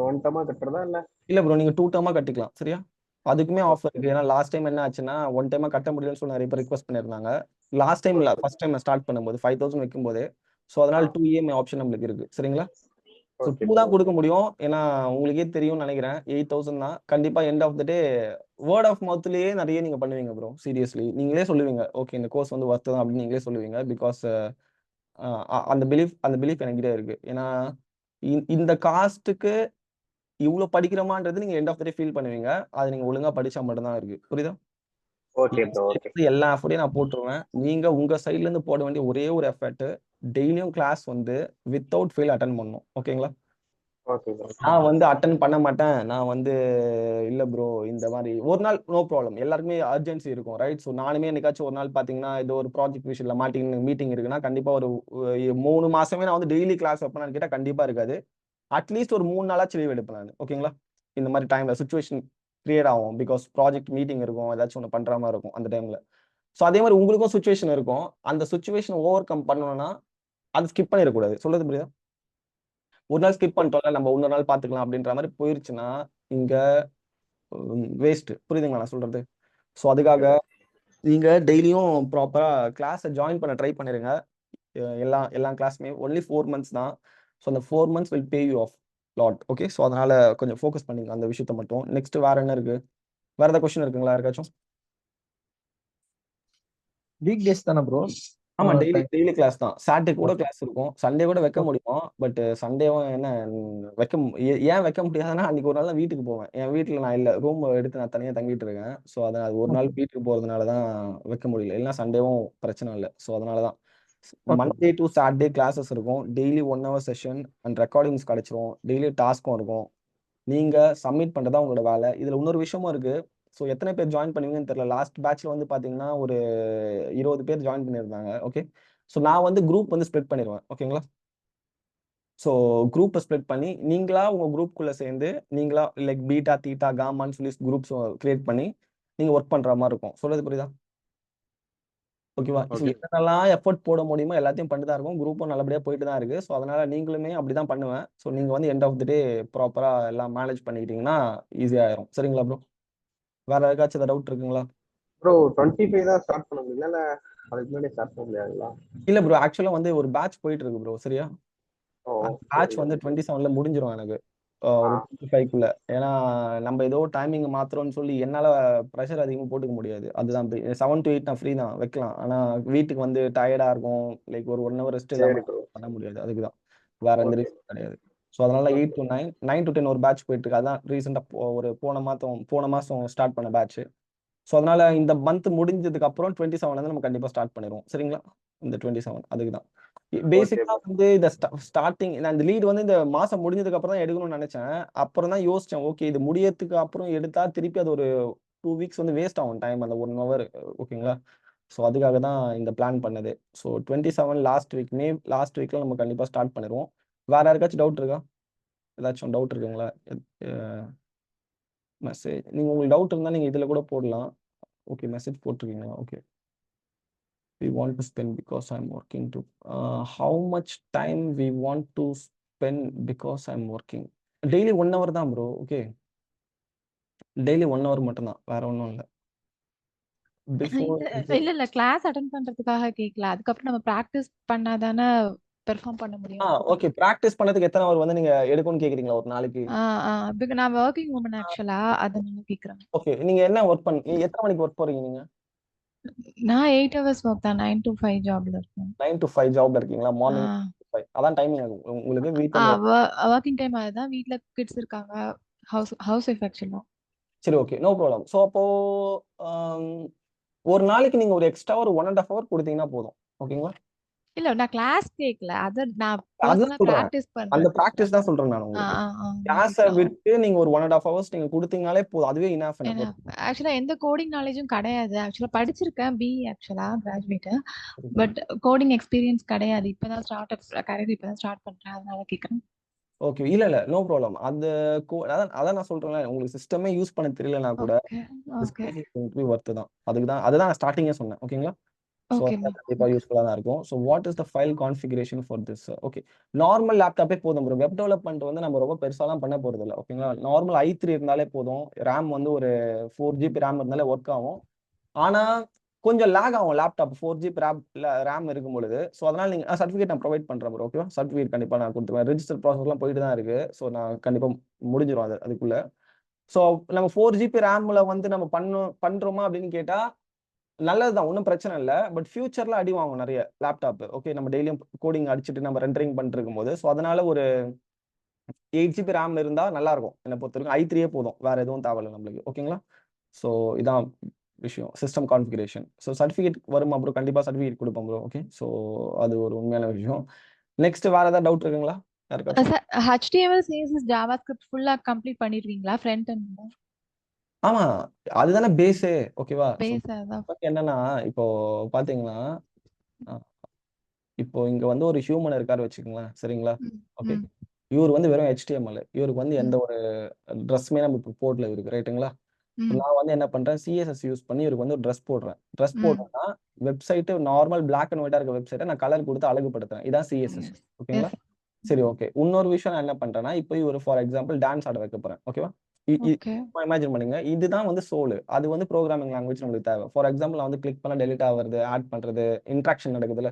ஒன் டைமா கட்டுறதா இல்ல? இல்ல ப்ரோ, நீங்க 2 டேர்மா கட்டிக்கலாம். சரியா? அதுக்குமே ஆஃபர் ஓகே. இருக்கு. ஏன்னா லாஸ்ட் டைம் என்ன ஆச்சுன்னா ஒன் டைமா கட்ட முடியலன்னு சொல்லி நிறைய பேர் ரிக்வஸ்ட் பண்ணியிருந்தாங்க. லாஸ்ட் டைம் இல்ல, ஓகே. ஃபர்ஸ்ட் டைம் ஸ்டார்ட் பண்ணும்போது 5000 வைக்கும்போது. ஸோ அதனால 2 இஎம்ஐ ஆப்ஷன் நம்மளுக்கு இருக்கு. சரிங்களா? So okay 2 bro. தான் கொடுக்க முடியும். ஏன்னா உங்களுக்கே தெரியும்னு நினைக்கிறேன். 8000 தான். கண்டிப்பா end of the day word of மவுத்லயே நிறைய நீங்க பண்ணுவீங்க ப்ரோ. சீரியஸ்லி நீங்களே சொல்லுவீங்க. ஓகே இந்த கோர்ஸ் வந்து ஒர்த் தான் அப்படின்னு நீங்களே சொல்லுவீங்க. பிகாஸ் அந்த பிலீஃப் என்கிட்ட இருக்கு. ஏன்னா இந்த காஸ்ட்டுக்கு இவ்ளோ படிக்கிறோமான்றது நீங்க end of the day feel பண்ணுவீங்க. அது நீங்க ஒழுங்கா படிச்சா மட்டும் தான் இருக்கு. புரியுதா? ஓகே என் ப்ரோ. சைடுல ஓகே. இருந்து எல்லா எஃபர்ட்டையும் நான் போட்டுருவேன். நீங்க உங்க சைடுல இருந்து போட வேண்டிய ஒரே ஒரு எஃபர்ட் டெய்லியும் கிளாஸ் வந்து வித்தவுட் ஃபெயில் அட்டெண்ட் பண்ணணும். ஓகேங்களா? Okay bro. நான் வந்து அட்டெண்ட் பண்ண மாட்டேன். நான் வந்து இல்ல ப்ரோ இந்த மாதிரி ஒரு நாள் நோ ப்ராப்ளம். எல்லாருக்குமே அர்ஜென்சி இருக்கும். ரைட்? ஸோ நானுமே என்னைக்காச்சும் ஒரு நாள் பாத்தீங்கன்னா ஏதோ ஒரு ப்ராஜெக்ட் விஷயத்துல மீட்டிங் இருக்குன்னா கண்டிப்பா ஒரு 3 மாசமே நான் வந்து டெய்லி கிளாஸ் வைப்பேன்னு கேட்டா கண்டிப்பா இருக்காது. அட்லீஸ்ட் ஒரு 3 நாளாச்சும் லீவ் எடுப்பேன் நான். ஓகேங்களா? இந்த மாதிரி டைம்ல சுச்சுவேஷன் கிரியேட் ஆகும். பிகாஸ் ப்ராஜெக்ட் மீட்டிங் இருக்கும். ஏதாச்சும் ஒன்று பண்ற மாதிரி இருக்கும் அந்த டைம்ல. ஸோ அதே மாதிரி உங்களுக்கும் சுச்சுவேஷன் இருக்கும். அந்த சுச்சுவேஷன் ஓவர் கம் பண்ணணும்னா அது ஸ்கிப் பண்ணிடக்கூடாது. சொல்றது புரியுதா? ஒரு நாள் ஸ்கிப் பண்ணிட்டோம்ல நம்ம இன்னொரு நாள் பாத்துக்கலாம் அப்படின்ற மாதிரி போயிருச்சுன்னா இங்க வேஸ்ட். புரியுதுங்களா நான் சொல்றது? ஸோ அதுக்காக நீங்க டெய்லியும் ப்ராப்பரா கிளாஸை ஜாயின் பண்ண ட்ரை பண்ணிருங்க. எல்லா கிளாஸுமே ஒன்லி 4 மந்த்ஸ் தான். ஸோ அந்த 4 months will pay you off lot. Okay. So அதனால கொஞ்சம் ஃபோக்கஸ் பண்ணிங்க அந்த விஷயத்த மட்டும். நெக்ஸ்ட் வேற என்ன இருக்கு? வேற ஏதாவது கொஸ்டின் இருக்குங்களா யாருக்காச்சும்? வீக் டேஸ் தானே ப்ரோ? ஆமா டெய்லி டைம். டெய்லி கிளாஸ் தான். சாட்டர்டே கூட கிளாஸ் இருக்கும். சண்டே கூட வைக்க ஓகே. முடியும். பட் சண்டேவும் என்ன ஏன் வைக்க முடியாதுன்னா அன்னைக்கு ஒரு நாள் தான் வீட்டுக்கு போவேன். என் வீட்டுல நான் இல்ல. ரூம் எடுத்து நான் தனியா தங்கிட்டு இருக்கேன். ஸோ அது ஒரு நாள் வீட்டுக்கு போறதுனால தான் வைக்க முடியல. இல்லைன்னா சண்டேவும் பிரச்சனை இல்லை. ஸோ அதனால தான் மண்டே டு சாட்டர்டே கிளாஸஸ் இருக்கும். Daily 1 hour session and recordings கிடைச்சிரும். டெய்லி டாஸ்க்கும் இருக்கும். நீங்க சப்மிட் பண்றதா உங்களோட வேலை. இதுல இன்னொரு விஷயமும் இருக்கு. ஸோ எத்தனை பேர் ஜாயின் பண்ணுவீங்கன்னு தெரியல. லாஸ்ட் பேட்ச்ல வந்து பாத்தீங்கன்னா ஒரு 20 பேர் ஜாயின் பண்ணியிருந்தாங்க. ஓகே. ஸோ நான் வந்து குரூப் வந்து ஸ்ப்ளிட் பண்ணிடுவேன். ஓகேங்களா? ஸோ குரூப்பை ஸ்ப்ளிட் பண்ணி நீங்களா உங்க குரூப்புக்குள்ள சேர்ந்து நீங்களா லைக் பீட்டா தீட்டா காமான்னு சொல்லி குரூப்ஸ் கிரியேட் பண்ணி நீங்க ஒர்க் பண்ற மாதிரி இருக்கும். சொல்றது புரியுதா? ஓகேவா? ஸோ ஓகே என்னென்னலாம் எஃபோர்ட் போட முடியுமோ எல்லாத்தையும் பண்ணிட்டு தான் இருக்கோம். குரூப்பும் நல்லபடியா போயிட்டு தான் இருக்கு. ஸோ அதனால நீங்களுமே அப்படிதான் பண்ணுவேன். ஸோ நீங்க வந்து எண்ட் ஆஃப் தி டே ப்ராப்பரா எல்லாம் மேனேஜ் பண்ணிக்கிட்டீங்கன்னா ஈஸியா ஆயிரும். சரிங்களா ப்ரோ? வேற யாருக்காச்சும் ஏதாவது டவுட் இருக்குங்களா? ப்ரோ 25 தான் ஸ்டார்ட் பண்ண முடியல, இல்ல அதுக்கு முன்னாடி ஸ்டார்ட் பண்ண முடியாதுங்களா? இல்ல ப்ரோ, ஆக்சுவலா வந்து ஒரு பேட்ச் போயிட்டு இருக்கு ப்ரோ. சரியா? ஓ அந்த சரி பேட்ச் வந்து ஓகே. 27ல முடிஞ்சிரும் எனக்கு. ஆ ஒரு 25க்குள்ள. ஏன்னா நம்ம ஏதோ டைமிங் மாத்துறோம்னு சொல்லி என்னால ப்ரெஷர் அதிகமா போட்டுக்க முடியாது. அதுதான் 7 to 8 நான் ஃப்ரீ தான் வைக்கலாம். ஆனா வீட்டுக்கு வந்து டயர்டா இருக்கும். லைக் ஒரு 1 ஹவர் ரெஸ்ட் இல்லாம சரி ப்ரோ. பண்ண முடியாது. அதுக்கு தான். வேற எந்த ஓகே ரீசன் கிடையாது. ஸோ அதனால 8 ஓகே. to 9, 9 to 10 ஒரு பேட்ச் போயிட்டு இருக்கு. அதான் ரீசெண்டா போன மாசம் ஸ்டார்ட் பண்ண பேட்ச். ஸோ அதனால இந்த மந்த் முடிஞ்சதுக்கு அப்புறம் 27 வந்து நம்ம கண்டிப்பா ஸ்டார்ட் பண்ணிடுவோம். சரிங்களா? இந்த 27 அதுக்கு தான். ஓகே பேசிக்கா ப்ரோ. வந்து இந்த ஸ்டார்டிங் நான் இந்த லீட் வந்து இந்த மாசம் முடிஞ்சதுக்கு அப்புறம் தான் எடுக்கணும்னு நினைச்சேன். அப்புறம் தான் யோசிச்சேன். ஓகே, இது முடியறதுக்கு அப்புறம் எடுத்தா திருப்பி அது ஒரு 2 வீக்ஸ் வந்து வேஸ்ட் ஆகும் டைம் அந்த 1 ஹவர். ஓகேங்களா? ஸோ அதுக்காக தான் இந்த பிளான் பண்ணது. ஸோ 27 லாஸ்ட் வீக்ல நம்ம கண்டிப்பா ஸ்டார்ட் பண்ணிடுவோம். வேற யாருக்காச்சும் டவுட் இருக்கா? ஏதாச்சும் டவுட் இருக்குங்களா? மெசேஜ் நீங்க உங்களுக்கு டவுட் இருந்தா நீங்க இதுல கூட போடலாம். ஓகே, மெசேஜ் போட்டிருக்கீங்களா? Okay. We want to spend because I'm working too. How much time we want to spend because I'm working? Daily 1 hour தான் bro. Okay. Daily 1 hour மட்டும்தான். வேற ஒண்ணும் இல்ல. Before இல்ல கிளாஸ் அட்டெண்ட் பண்றதுக்காக கேட்கல. அதுக்கப்புறம் நம்ம பிராக்டிஸ் பண்ணாதானே பெர்ஃபார்ம் பண்ண முடியும். ஓகே, பிராக்டிஸ் பண்ணதுக்கு எத்தனை ஹவர் வந்து நீங்க எடுக்கணும்னு கேக்குறீங்களா ஒரு நாளைக்கு? நான் ஒர்க்கிங் உமன் ஆக்சுவலா, அதனால கேக்குறேன். ஓகே, நீங்க என்ன ஒர்க் எத்தனை மணிக்கு ஒர்க் போறீங்க நீங்க? நான் 8 ஹவர்ஸ் ஒர்க் தான், 9 to 5 ஜாப்ல இருக்கேன். 9 to 5 ஜாப்ல இருக்கீங்களா? மார்னிங் 5 அதான் டைமிங் உங்களுக்கு வீட்ல ஒர்க்கிங் டைம் அதுதான். வீட்ல கிட்ஸ் இருக்காங்க. ஹவுஸ் ஒய்ஃப் ஆக்சுவலா. சரி, ஓகே, நோ ப்ராப்ளம். ஸோ அப்போ ஒரு நாளைக்கு நீங்க ஒரு எக்ஸ்ட்ரா ஒரு 1.5 ஹவர் கொடுத்தீங்கன்னா போதும். ஓகேங்களா? இல்ல நான் கிளாஸ் கேட்கல. நான் அதுதான் பர்சனலா சொல்றேன். பிராக்டிஸ் அந்த பண்றேன். பிராக்டிஸ் தான் சொல்றேன் நான் உங்களுக்கு. கிளாஸை விட்டு நீங்க ஒரு 1.5 ஹவர்ஸ் நீங்க கொடுத்தீங்கனாலே போதும். அதுவே இனஃப் எனக்கு. ஆக்சுவலா எந்த கோடிங் நாலேஜும் கிடையாது. ஆக்சுவலா படிச்சிருக்கேன், பிஇ ஆக்சுவலா கிராஜுவேட். பட் கோடிங் எக்ஸ்பீரியன்ஸ் கிடையாது. இப்பதான் கரியர் இப்பதான் ஸ்டார்ட் பண்றேன், அதனால கேக்குறேன். ஓகே, இல்ல நோ ப்ராப்ளம். அந்த அதான் நான் சொல்றேன், உங்களுக்கு சிஸ்டமே யூஸ் பண்ண தெரியலனா கூட ஒர்த்து தான். அதுதான் ஸ்டார்டிங்கே சொன்னேன். ஓகேங்களா? ஸோ கண்டிப்பா யூஸ்ஃபுல்லா தான் இருக்கும். So what is the file configuration for this? Okay, normal லேப்டாப்பே போதும் ப்ரோ. வெப் டெவலப்மெண்ட் வந்து நம்ம ரொம்ப பெருசாலாம் பண்ண போறது இல்லை. ஓகேங்களா? நார்மல் i3 இருந்தாலே போதும். ரேம் வந்து ஒரு 4 GB ரேம் இருந்தாலே ஒர்க் ஆகும். ஆனா கொஞ்சம் லேக் ஆகும் லேப்டாப் 4 GB ரேம் இருக்கும் பொழுது. ஸோ அதனால நீங்க சர்டிஃபிகேட் நான் ப்ரொவைட் பண்றேன் ப்ரோ. ஓகேவா? சர்டிஃபிகேட் கண்டிப்பா நான் கொடுத்துருவேன். ரெஜிஸ்டர் ப்ராசஸ்லாம் போயிட்டு தான் இருக்கு. ஸோ நான் கண்டிப்பா முடிஞ்சிடும் அதுக்குள்ள. ஸோ நம்ம 4 GB ரேம்ல வந்து நம்ம பண்றோமா அப்படின்னு கேட்டா நல்லதுதான், ஒன்றும் பிரச்சனை இல்லை. பட் ஃபியூச்சர்ல அடி வாங்கும் நிறைய லேப்டாப். ஓகே, நம்ம டெய்லியும் கோடிங் அடிச்சுட்டு நம்ம ரெண்டரிங் பண்ணிட்டு இருக்கும் போது. ஸோ அதனால ஒரு 8 GB ரேம் இருந்தா நல்லா இருக்கும். என்னை பொறுத்த வரைக்கும் i3 போதும். வேற எதுவும் தேவையில்லை நம்மளுக்கு. ஓகேங்களா? ஸோ இதான் விஷயம், சிஸ்டம் கான்ஃபிகரேஷன். ஸோ சர்டிஃபிகேட் வருமா ப்ரோ? கண்டிப்பா சர்டிஃபிகேட் கொடுப்போம் ப்ரோ. ஓகே, ஸோ அது ஒரு உண்மையான விஷயம். நெக்ஸ்ட் வேற ஏதாவது டவுட் இருக்குங்களா யாருக்காச்சும்? HTML CSS JavaScript ஃபுல்லா கம்ப்ளீட் பண்ணிடுவீங்களா ஃப்ரண்ட் எண்ட்ல? ஆமா, அதுதானே பேஸே. ஓகேவா? பேஸ் அதான். என்னன்னா இப்போ பாத்தீங்கன்னா இப்போ இங்க வந்து ஒரு ஹியூமன் இருக்காரு வச்சுக்கோங்களேன். சரிங்களா? ஓகே, இவர் வந்து வெறும் HTML. இவருக்கு வந்து எந்த ஒரு ட்ரெஸ்ஸுமே நம்ம இப்போ போடல இவருக்கு. ரைட்டுங்களா? நான் வந்து என்ன பண்றேன், CSS யூஸ் பண்ணி இவருக்கு வந்து ஒரு ட்ரெஸ் போடுறேன். ட்ரெஸ் போடுறேன்னா வெப்சைட் நார்மல் பிளாக் அண்ட் ஒயிட்டா இருக்க வெப்சைட்டை நான் கலர் கொடுத்து அழகுபடுத்துறேன். இதான் CSS. ஓகேங்களா? சரி, ஓகே. இன்னொரு விஷயம் நான் என்ன பண்றேன்னா, இப்போ இவர் ஃபார் எக்ஸாம்பிள் டான்ஸ் ஆட வைக்க போறேன். ஓகேவா? இமேஜின் பண்ணுங்க, இதுதான் வந்து சோல். அது வந்து ப்ரோக்ராமிங் லாங்குவேஜ் நம்மளுக்கு தேவை. ஃபார் எக்ஸாம்பிள் நான் வந்து கிளிக் பண்ண டெலிட் ஆகுறது, ஆட் பண்றது, இன்ட்ராக்ஷன் நடக்குதுல்ல.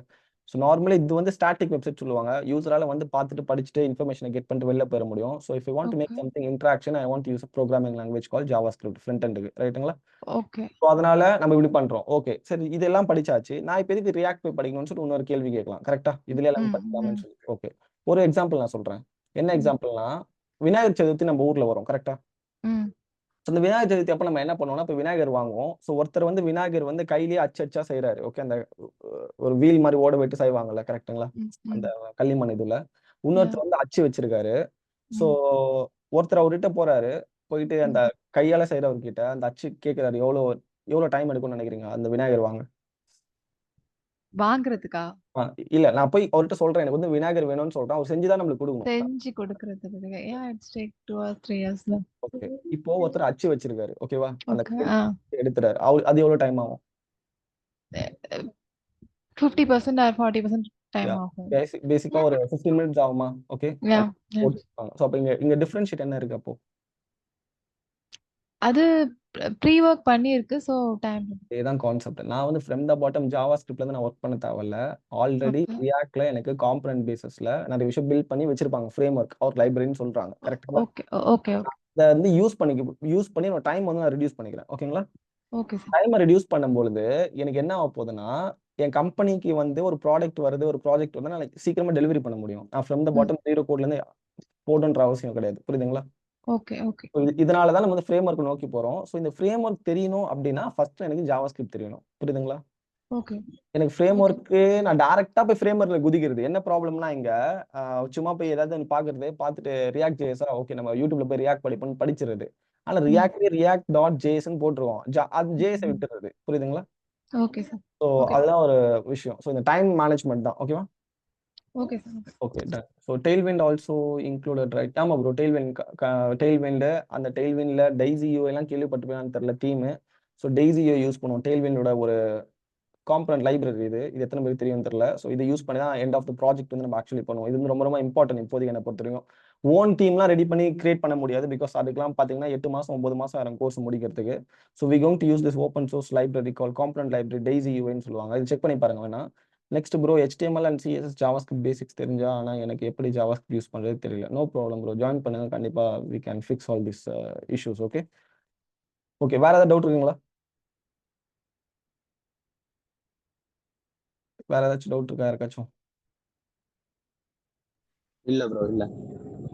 ஸோ நார்மலி இது வந்து ஸ்டாட்டிக் வெப்சைட் சொல்லுவாங்க. யூசரால வந்து பார்த்துட்டு படிச்சுட்டு இன்ஃபர்மேஷனை கெட் பண்ணிட்டு வெளில போயிட முடியும். So if you want to make something interaction, I want to use programming language call JavaScript front எண்டுக்கு. ரைட்டுங்களா? ஓகே. ஸோ அதனால நம்ம இப்படி பண்றோம். ஓகே, சரி, இதெல்லாம் படிச்சாச்சு. நான் இப்போ எதுக்கு ரியாக்ட் போய் படிக்கணும்னு சொல்லி இன்னொரு கேள்வி கேட்கலாம். கரெக்டா? இதுல எல்லாம் படிக்கலாம்னு சொல்லி. ஓகே, ஒரு எக்ஸாம்பிள் நான் சொல்றேன். என்ன எக்ஸாம்பிள்னா, விநாயகர் சதுர்த்தி நம்ம ஊர்ல வரும். கரெக்டா? அந்த விநாயகர் சதுர்த்தி அப்ப நம்ம என்ன பண்ணுவோம்னா, இப்போ விநாயகர் வாங்குவோம். ஸோ ஒருத்தர் வந்து விநாயகர் வந்து கையிலேயே அச்சா செய்யறாரு. ஓகே, அந்த ஒரு வீல் மாதிரி ஓட விட்டு செய்வாங்கல்ல. கரெக்டுங்களா? அந்த களிமண் இதுல இன்னொருத்தர் வந்து அச்சு வச்சிருக்காரு. ஸோ ஒருத்தர் அவர்கிட்ட போறாரு. போயிட்டு அந்த கையால செய்யறவர்கிட்ட அந்த அச்சு கேட்கிறாரு, எவ்வளவு டைம் எடுக்கும்னு நினைக்கிறீங்க அந்த விநாயகர் வாங்குறதுக்கா? இல்ல, நான் போய் அவர்கிட்ட சொல்றேன், எனக்கு வந்து விநாயகர் வேணும்னு சொல்றேன். அவர் செஞ்சுதான் நம்மளுக்கு கொடுக்கணும். செஞ்சு கொடுக்கறதுக்கு it's take 2 or 3 years. Okay, இப்போ ஒருத்தர் அச்சு வச்சிருக்காரு. ஓகேவா? அந்த ஓகே. எடுத்துறாரு. அது எவ்வளவு டைம் ஆகும்? 50% ஆர் 40% டைம் யா ஆகும். பேசிக்கா ஒரு 15 மினிட்ஸ் ஆகுமா? ஓகே. யா யா. போட்டுருக்காங்க. ஸோ அப்ப இங்க டிஃபரன்ஷியேட் என்ன இருக்கு அப்போ? அது ப்ரீ ஒர்க் பண்ணியிருக்கு. So time. இதேதான் கான்செப்ட். நான் வந்து ஃப்ரம் த பாட்டம் ஜாவா ஸ்கிரிப்ட்ல இருந்து நான் ஒர்க் பண்ண தேவையில்ல. Already okay. ரியாக்ட்ல எனக்கு காம்போனன்ட் பேசிஸ்ல நிறைய விஷயம் பில்ட் பண்ணி வச்சிருப்பாங்க. ஃப்ரேம் ஒர்க் ஆர் லைப்ரரின்னு சொல்றாங்க. கரெக்ட்டுங்களா? ஓகே. ஓகே. ஓகே. அத வந்து யூஸ் பண்ணி என்னோட டைம் வந்து நான் ரெடியூஸ் பண்ணிக்கிறேன். ஓகேங்களா? Okay sir. டைம ரெடியூஸ் பண்ணும்பொழுது எனக்கு என்ன ஆகப் போகுதுன்னா, என் கம்பெனிக்கு வந்து ஒரு ப்ராடக்ட் வருது, ஒரு ப்ராஜெக்ட் வந்து நான் சீக்கிரமா டெலிவரி பண்ண முடியும். நான் ஃப்ரம் த பாட்டம் 0 கோட்ல இருந்து போடணுன்ற அவசியம் கிடையாது. புரியுதுங்களா? ஓகே. ஓகே. So இதனால தான் நம்ம வந்து ஃப்ரேம் ஒர்க் நோக்கி போறோம். ஸோ இந்த ஃப்ரேம் ஒர்க் தெரியணும் அப்படின்னா ஃபர்ஸ்ட் எனக்கு ஜாவா ஸ்கிரிப்ட் தெரியணும். புரியுதுங்களா? ஓகே. எனக்கு ஃப்ரேம் ஒர்க்கு நான் டைரக்டா போய் ஃப்ரேம் ஒர்க்ல குதிக்கிறது. என்ன ப்ராப்ளம்னா இங்க சும்மா போய் ஏதாவது ஒண்ணு பார்க்கறது, பார்த்துட்டு ரியாக்ட் ஜேஎஸா ஓகே நம்ம யூடியூப்ல போய் ரியாக்ட் படிப்போம்னு படிச்சிருது. ஆனா ரியாக்ட் டாட் ஜேஎஸ்ன்னு போட்டுருவோம். அது ஜேஎஸை விட்டுறது. புரியுதுங்களா? Okay sir. So okay. அதெல்லாம் ஒரு விஷயம். ஸோ இந்த டைம் மேனேஜ்மெண்ட் தான். ஓகேவா? Okay sir. Okay. Okay done. So Tailwind also included right? ஆமா ப்ரோ. டெய்ல்விண்ட் அந்த டெய்ல்விண்ட்ல டெய்ஸியோ எல்லாம் கேள்விப்பட்டிருப்பேன்னு தெரியல தீமு. ஸோ டெய்ஸியோ யூஸ் பண்ணுவோம். டெய்ல்விண்டோட ஒரு காம்பனன்ட் லைப்ரரி இது. இது எத்தனை பேருக்கு தெரியும்னு தெரியல. ஸோ இதை யூஸ் பண்ணி தான் எண்ட் ஆஃப் த ப்ராஜெக்ட் வந்து நம்ம ஆக்சுவலி பண்ணுவோம். இது வந்து ரொம்ப ரொம்ப இம்பார்ட்டன்ட் இப்போதைக்கு என்னை பொறுத்தவரைக்கும். ஓன் டீம்லாம் ரெடி பண்ணி கிரியேட் பண்ண முடியாது. பிகாஸ் அதுக்கெல்லாம் பார்த்தீங்கன்னா 8 மாசம் 9 மாசம் ஆயிரும் கோர்ஸ் முடிக்கிறதுக்கு. So we going to use this open source library call component library டெய்ஸியோன்னு சொல்லுவாங்க. இது செக் பண்ணி பாருங்க வேணா. Next bro HTML and CSS JavaScript basics தெரிஞ்சா, ஆனா எனக்கு எப்படி ஜாவாஸ்கிரிப்ட் யூஸ் பண்றது தெரியல. No problem bro. ஜாயின் பண்ணுங்க. கண்டிப்பா we can fix all this issues. Okay. Okay. வேற ஏதாவது டவுட் இருக்குங்களா? வேற ஏதாச்சும் டவுட் இருக்கா யாருக்காச்சும்? இல்ல ப்ரோ இல்ல.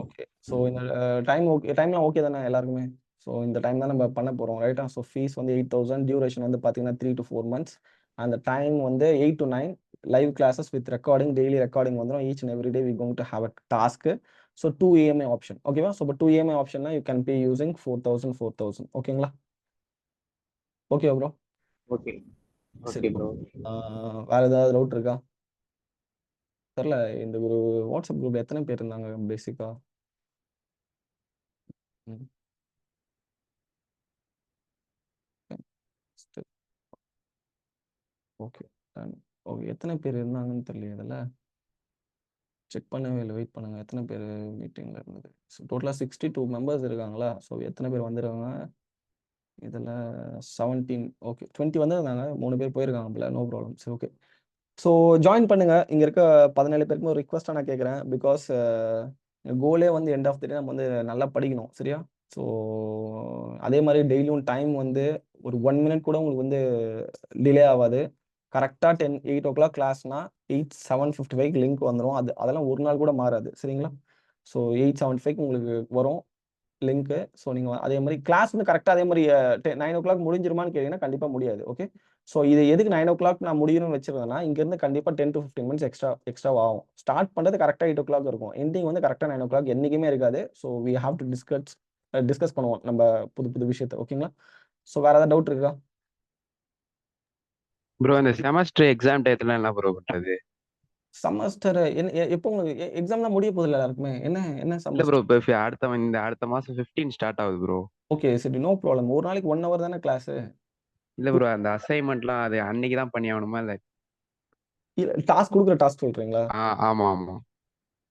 ஓகே. ஸோ இந்த டைம்லாம் ஓகே தானே எல்லாருக்குமே? ஸோ இந்த டைம் தான் நம்ம பண்ண போறோம் ரைட்டா? ஸோ ஃபீஸ் வந்து 8,000 டியூரேஷன் வந்து பார்த்தீங்கன்னா 3 to 4 months. அந்த டைம் வந்து 8 to 9 live classes with recording daily recording வந்துடும். Each and every day we going to have a task. So 2 EMI option. ஓகேவா? ஸோ இப்போ 2 EMI ஆப்ஷன்னா யூ கேன் பே யூசிங் 4,000. ஓகேங்களா? Okay bro. ஓகே. சரி okay bro. வேற ஏதாவது doubt இருக்கா? தெரியல. இந்த ஒரு வாட்ஸ்அப் குரூப்ல எத்தனை பேர் இருந்தாங்க பேசிக்கா? ஓகே. ஓகே. எத்தனை பேர் இருந்தாங்கன்னு தெரியல இதில். செக் பண்ணவே இல்லை. வெயிட் பண்ணுங்க. எத்தனை பேர் மீட்டிங்ல இருந்தது? ஸோ டோட்டலாக 62 மெம்பர்ஸ் இருக்காங்களா? ஸோ எத்தனை பேர் வந்திருக்காங்க? இதில் 17 ஓகே 20 வந்திருந்தாங்க. 3 பேர் போயிருக்காங்க போல. No problem. சரி ஓகே. ஸோ ஜாயின் பண்ணுங்க. இங்கே இருக்க 17 பேருக்குமே ஒரு ரிக்வஸ்ட்டாக நான் கேட்குறேன். பிகாஸ் கோலே வந்து எண்ட் ஆஃப் த டே நம்ம வந்து நல்லா படிக்கணும். சரியா? ஸோ அதே மாதிரி டெய்லியும் டைம் வந்து ஒரு 1 மினிட் கூட உங்களுக்கு வந்து டிலே ஆகாது. கரெக்டாக 8 o'clock கிளாஸ்னா 7:55 லிங்க் வந்துடும். அதெல்லாம் ஒரு நாள் கூட மாறாது. சரிங்களா? ஸோ 8:75 உங்களுக்கு வரும் லிங்க்கு. ஸோ நீங்கள் அதே மாதிரி கிளாஸ் வந்து கரெக்டாக அதே மாதிரி 9 o'clock முடிஞ்சிருமான்னு கேட்டிங்கன்னா கண்டிப்பாக முடியாது. ஓகே. ஸோ இது எதுக்கு 9 o'clock நான் முடியணும்னு வச்சிருந்தேன்னா இங்கேருந்து கண்டிப்பாக 10 to 15 minutes எக்ஸ்ட்ரா ஆகும். ஸ்டார்ட் பண்ணுறது கரெக்டாக 8 o'clock இருக்கும். எண்டிங் வந்து கரெக்டாக 9 o'clock என்றைக்குமே இருக்காது. So we have to discuss பண்ணுவோம் நம்ம புது விஷயத்தை. ஓகேங்களா? ஸோ வேற ஏதாவது டவுட் இருக்கா? ப்ரோ அந்த செமஸ்டர் எக்ஸாம் டயத்துல என்ன ப்ரோ பண்றது? செமஸ்டர் எப்போ உங்களுக்கு எக்ஸாம்லாம் முடிய போதில்ல எல்லாருக்குமே? என்ன இல்ல செமஸ்டர்? ப்ரோ இப்போ அடுத்த மாசம் 15 ஸ்டார்ட் ஆகுது ப்ரோ. ஓகே சரி நோ ப்ராப்ளம். ஒரு நாளைக்கு 1 hour தானே கிளாஸ்? இல்ல ப்ரோ அந்த அசைன்மெண்ட்லாம் அது அன்னைக்கு தான் பண்ணி ஆகணுமா இல்ல? டாஸ்க் கொடுக்குற டாஸ்க் சொல்றீங்களா? ஆமா ஆமா.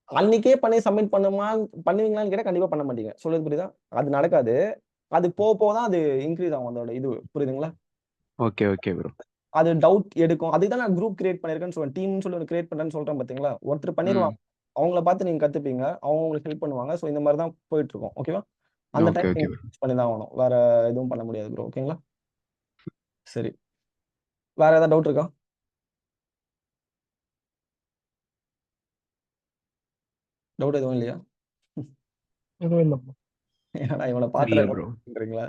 அன்னைக்கே பண்ணி சப்மிட் பண்ணுவீங்களான்னு கேட்டால் கண்டிப்பா பண்ண மாட்டீங்க. சொல்றது புரியுதா? அது நடக்காது. அது போக தான் அது இன்க்ரீஸ் ஆகும் அதோட இது. புரியுதுங்களா? Okay okay bro. அது டவுட் எடுக்கும். அதுதான் நான் குரூப் கிரியேட் பண்ணிருக்கேன்னு சொல்றேன். டீம்னு சொல்லி ஒரு கிரியேட் பண்றேன்னு சொல்றேன் பாத்தீங்களா? ஒருத்தர் பண்ணிருவாங்க. அவங்கள பார்த்து நீங்க கத்துப்பீங்க. அவங்க உங்களுக்கு ஹெல்ப் பண்ணுவாங்க. ஸோ இந்த மாதிரி தான் போயிட்டு இருக்கும். ஓகேவா? அந்த ஓகே டைம் ஓகே ப்ரோ. நீங்க பண்ணி தான் ஆகணும். வேற எதுவும் பண்ண முடியாது ப்ரோ. ஓகேங்களா? சரி. வேற ஏதாவது டவுட் இருக்கா? டவுட் எதுவும் இல்லையா? எதுவும் இல்லை ப்ரோ. ஏன்னா இவனை இல்ல ப்ரோ. பார்த்துறீங்களா?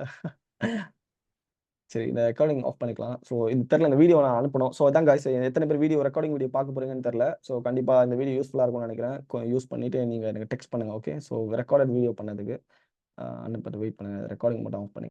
சரி இந்த ரெக்கார்டிங் ஆஃப் பண்ணிக்கலாம். ஸோ இது தெரியல இந்த வீடியோ நான் அனுப்பணும். ஸோ அதான் guys எத்தனை பேர் ரெக்கார்டிங் வீடியோ பார்க்க போறீங்கன்னு தெரியல. ஸோ கண்டிப்பா இந்த வீடியோ யூஸ்ஃபுல்லாக இருக்கும்னு நினைக்கிறேன். யூஸ் பண்ணிட்டு நீங்க எனக்கு டெக்ஸ்ட் பண்ணுங்க. ஓகே. ஸோ ரெக்கார்டட் வீடியோ பண்ணதுக்கு அனுப்பிட்டு வெயிட் பண்ணுங்க. ரெக்கார்டிங் மட்டும் ஆஃப் பண்ணி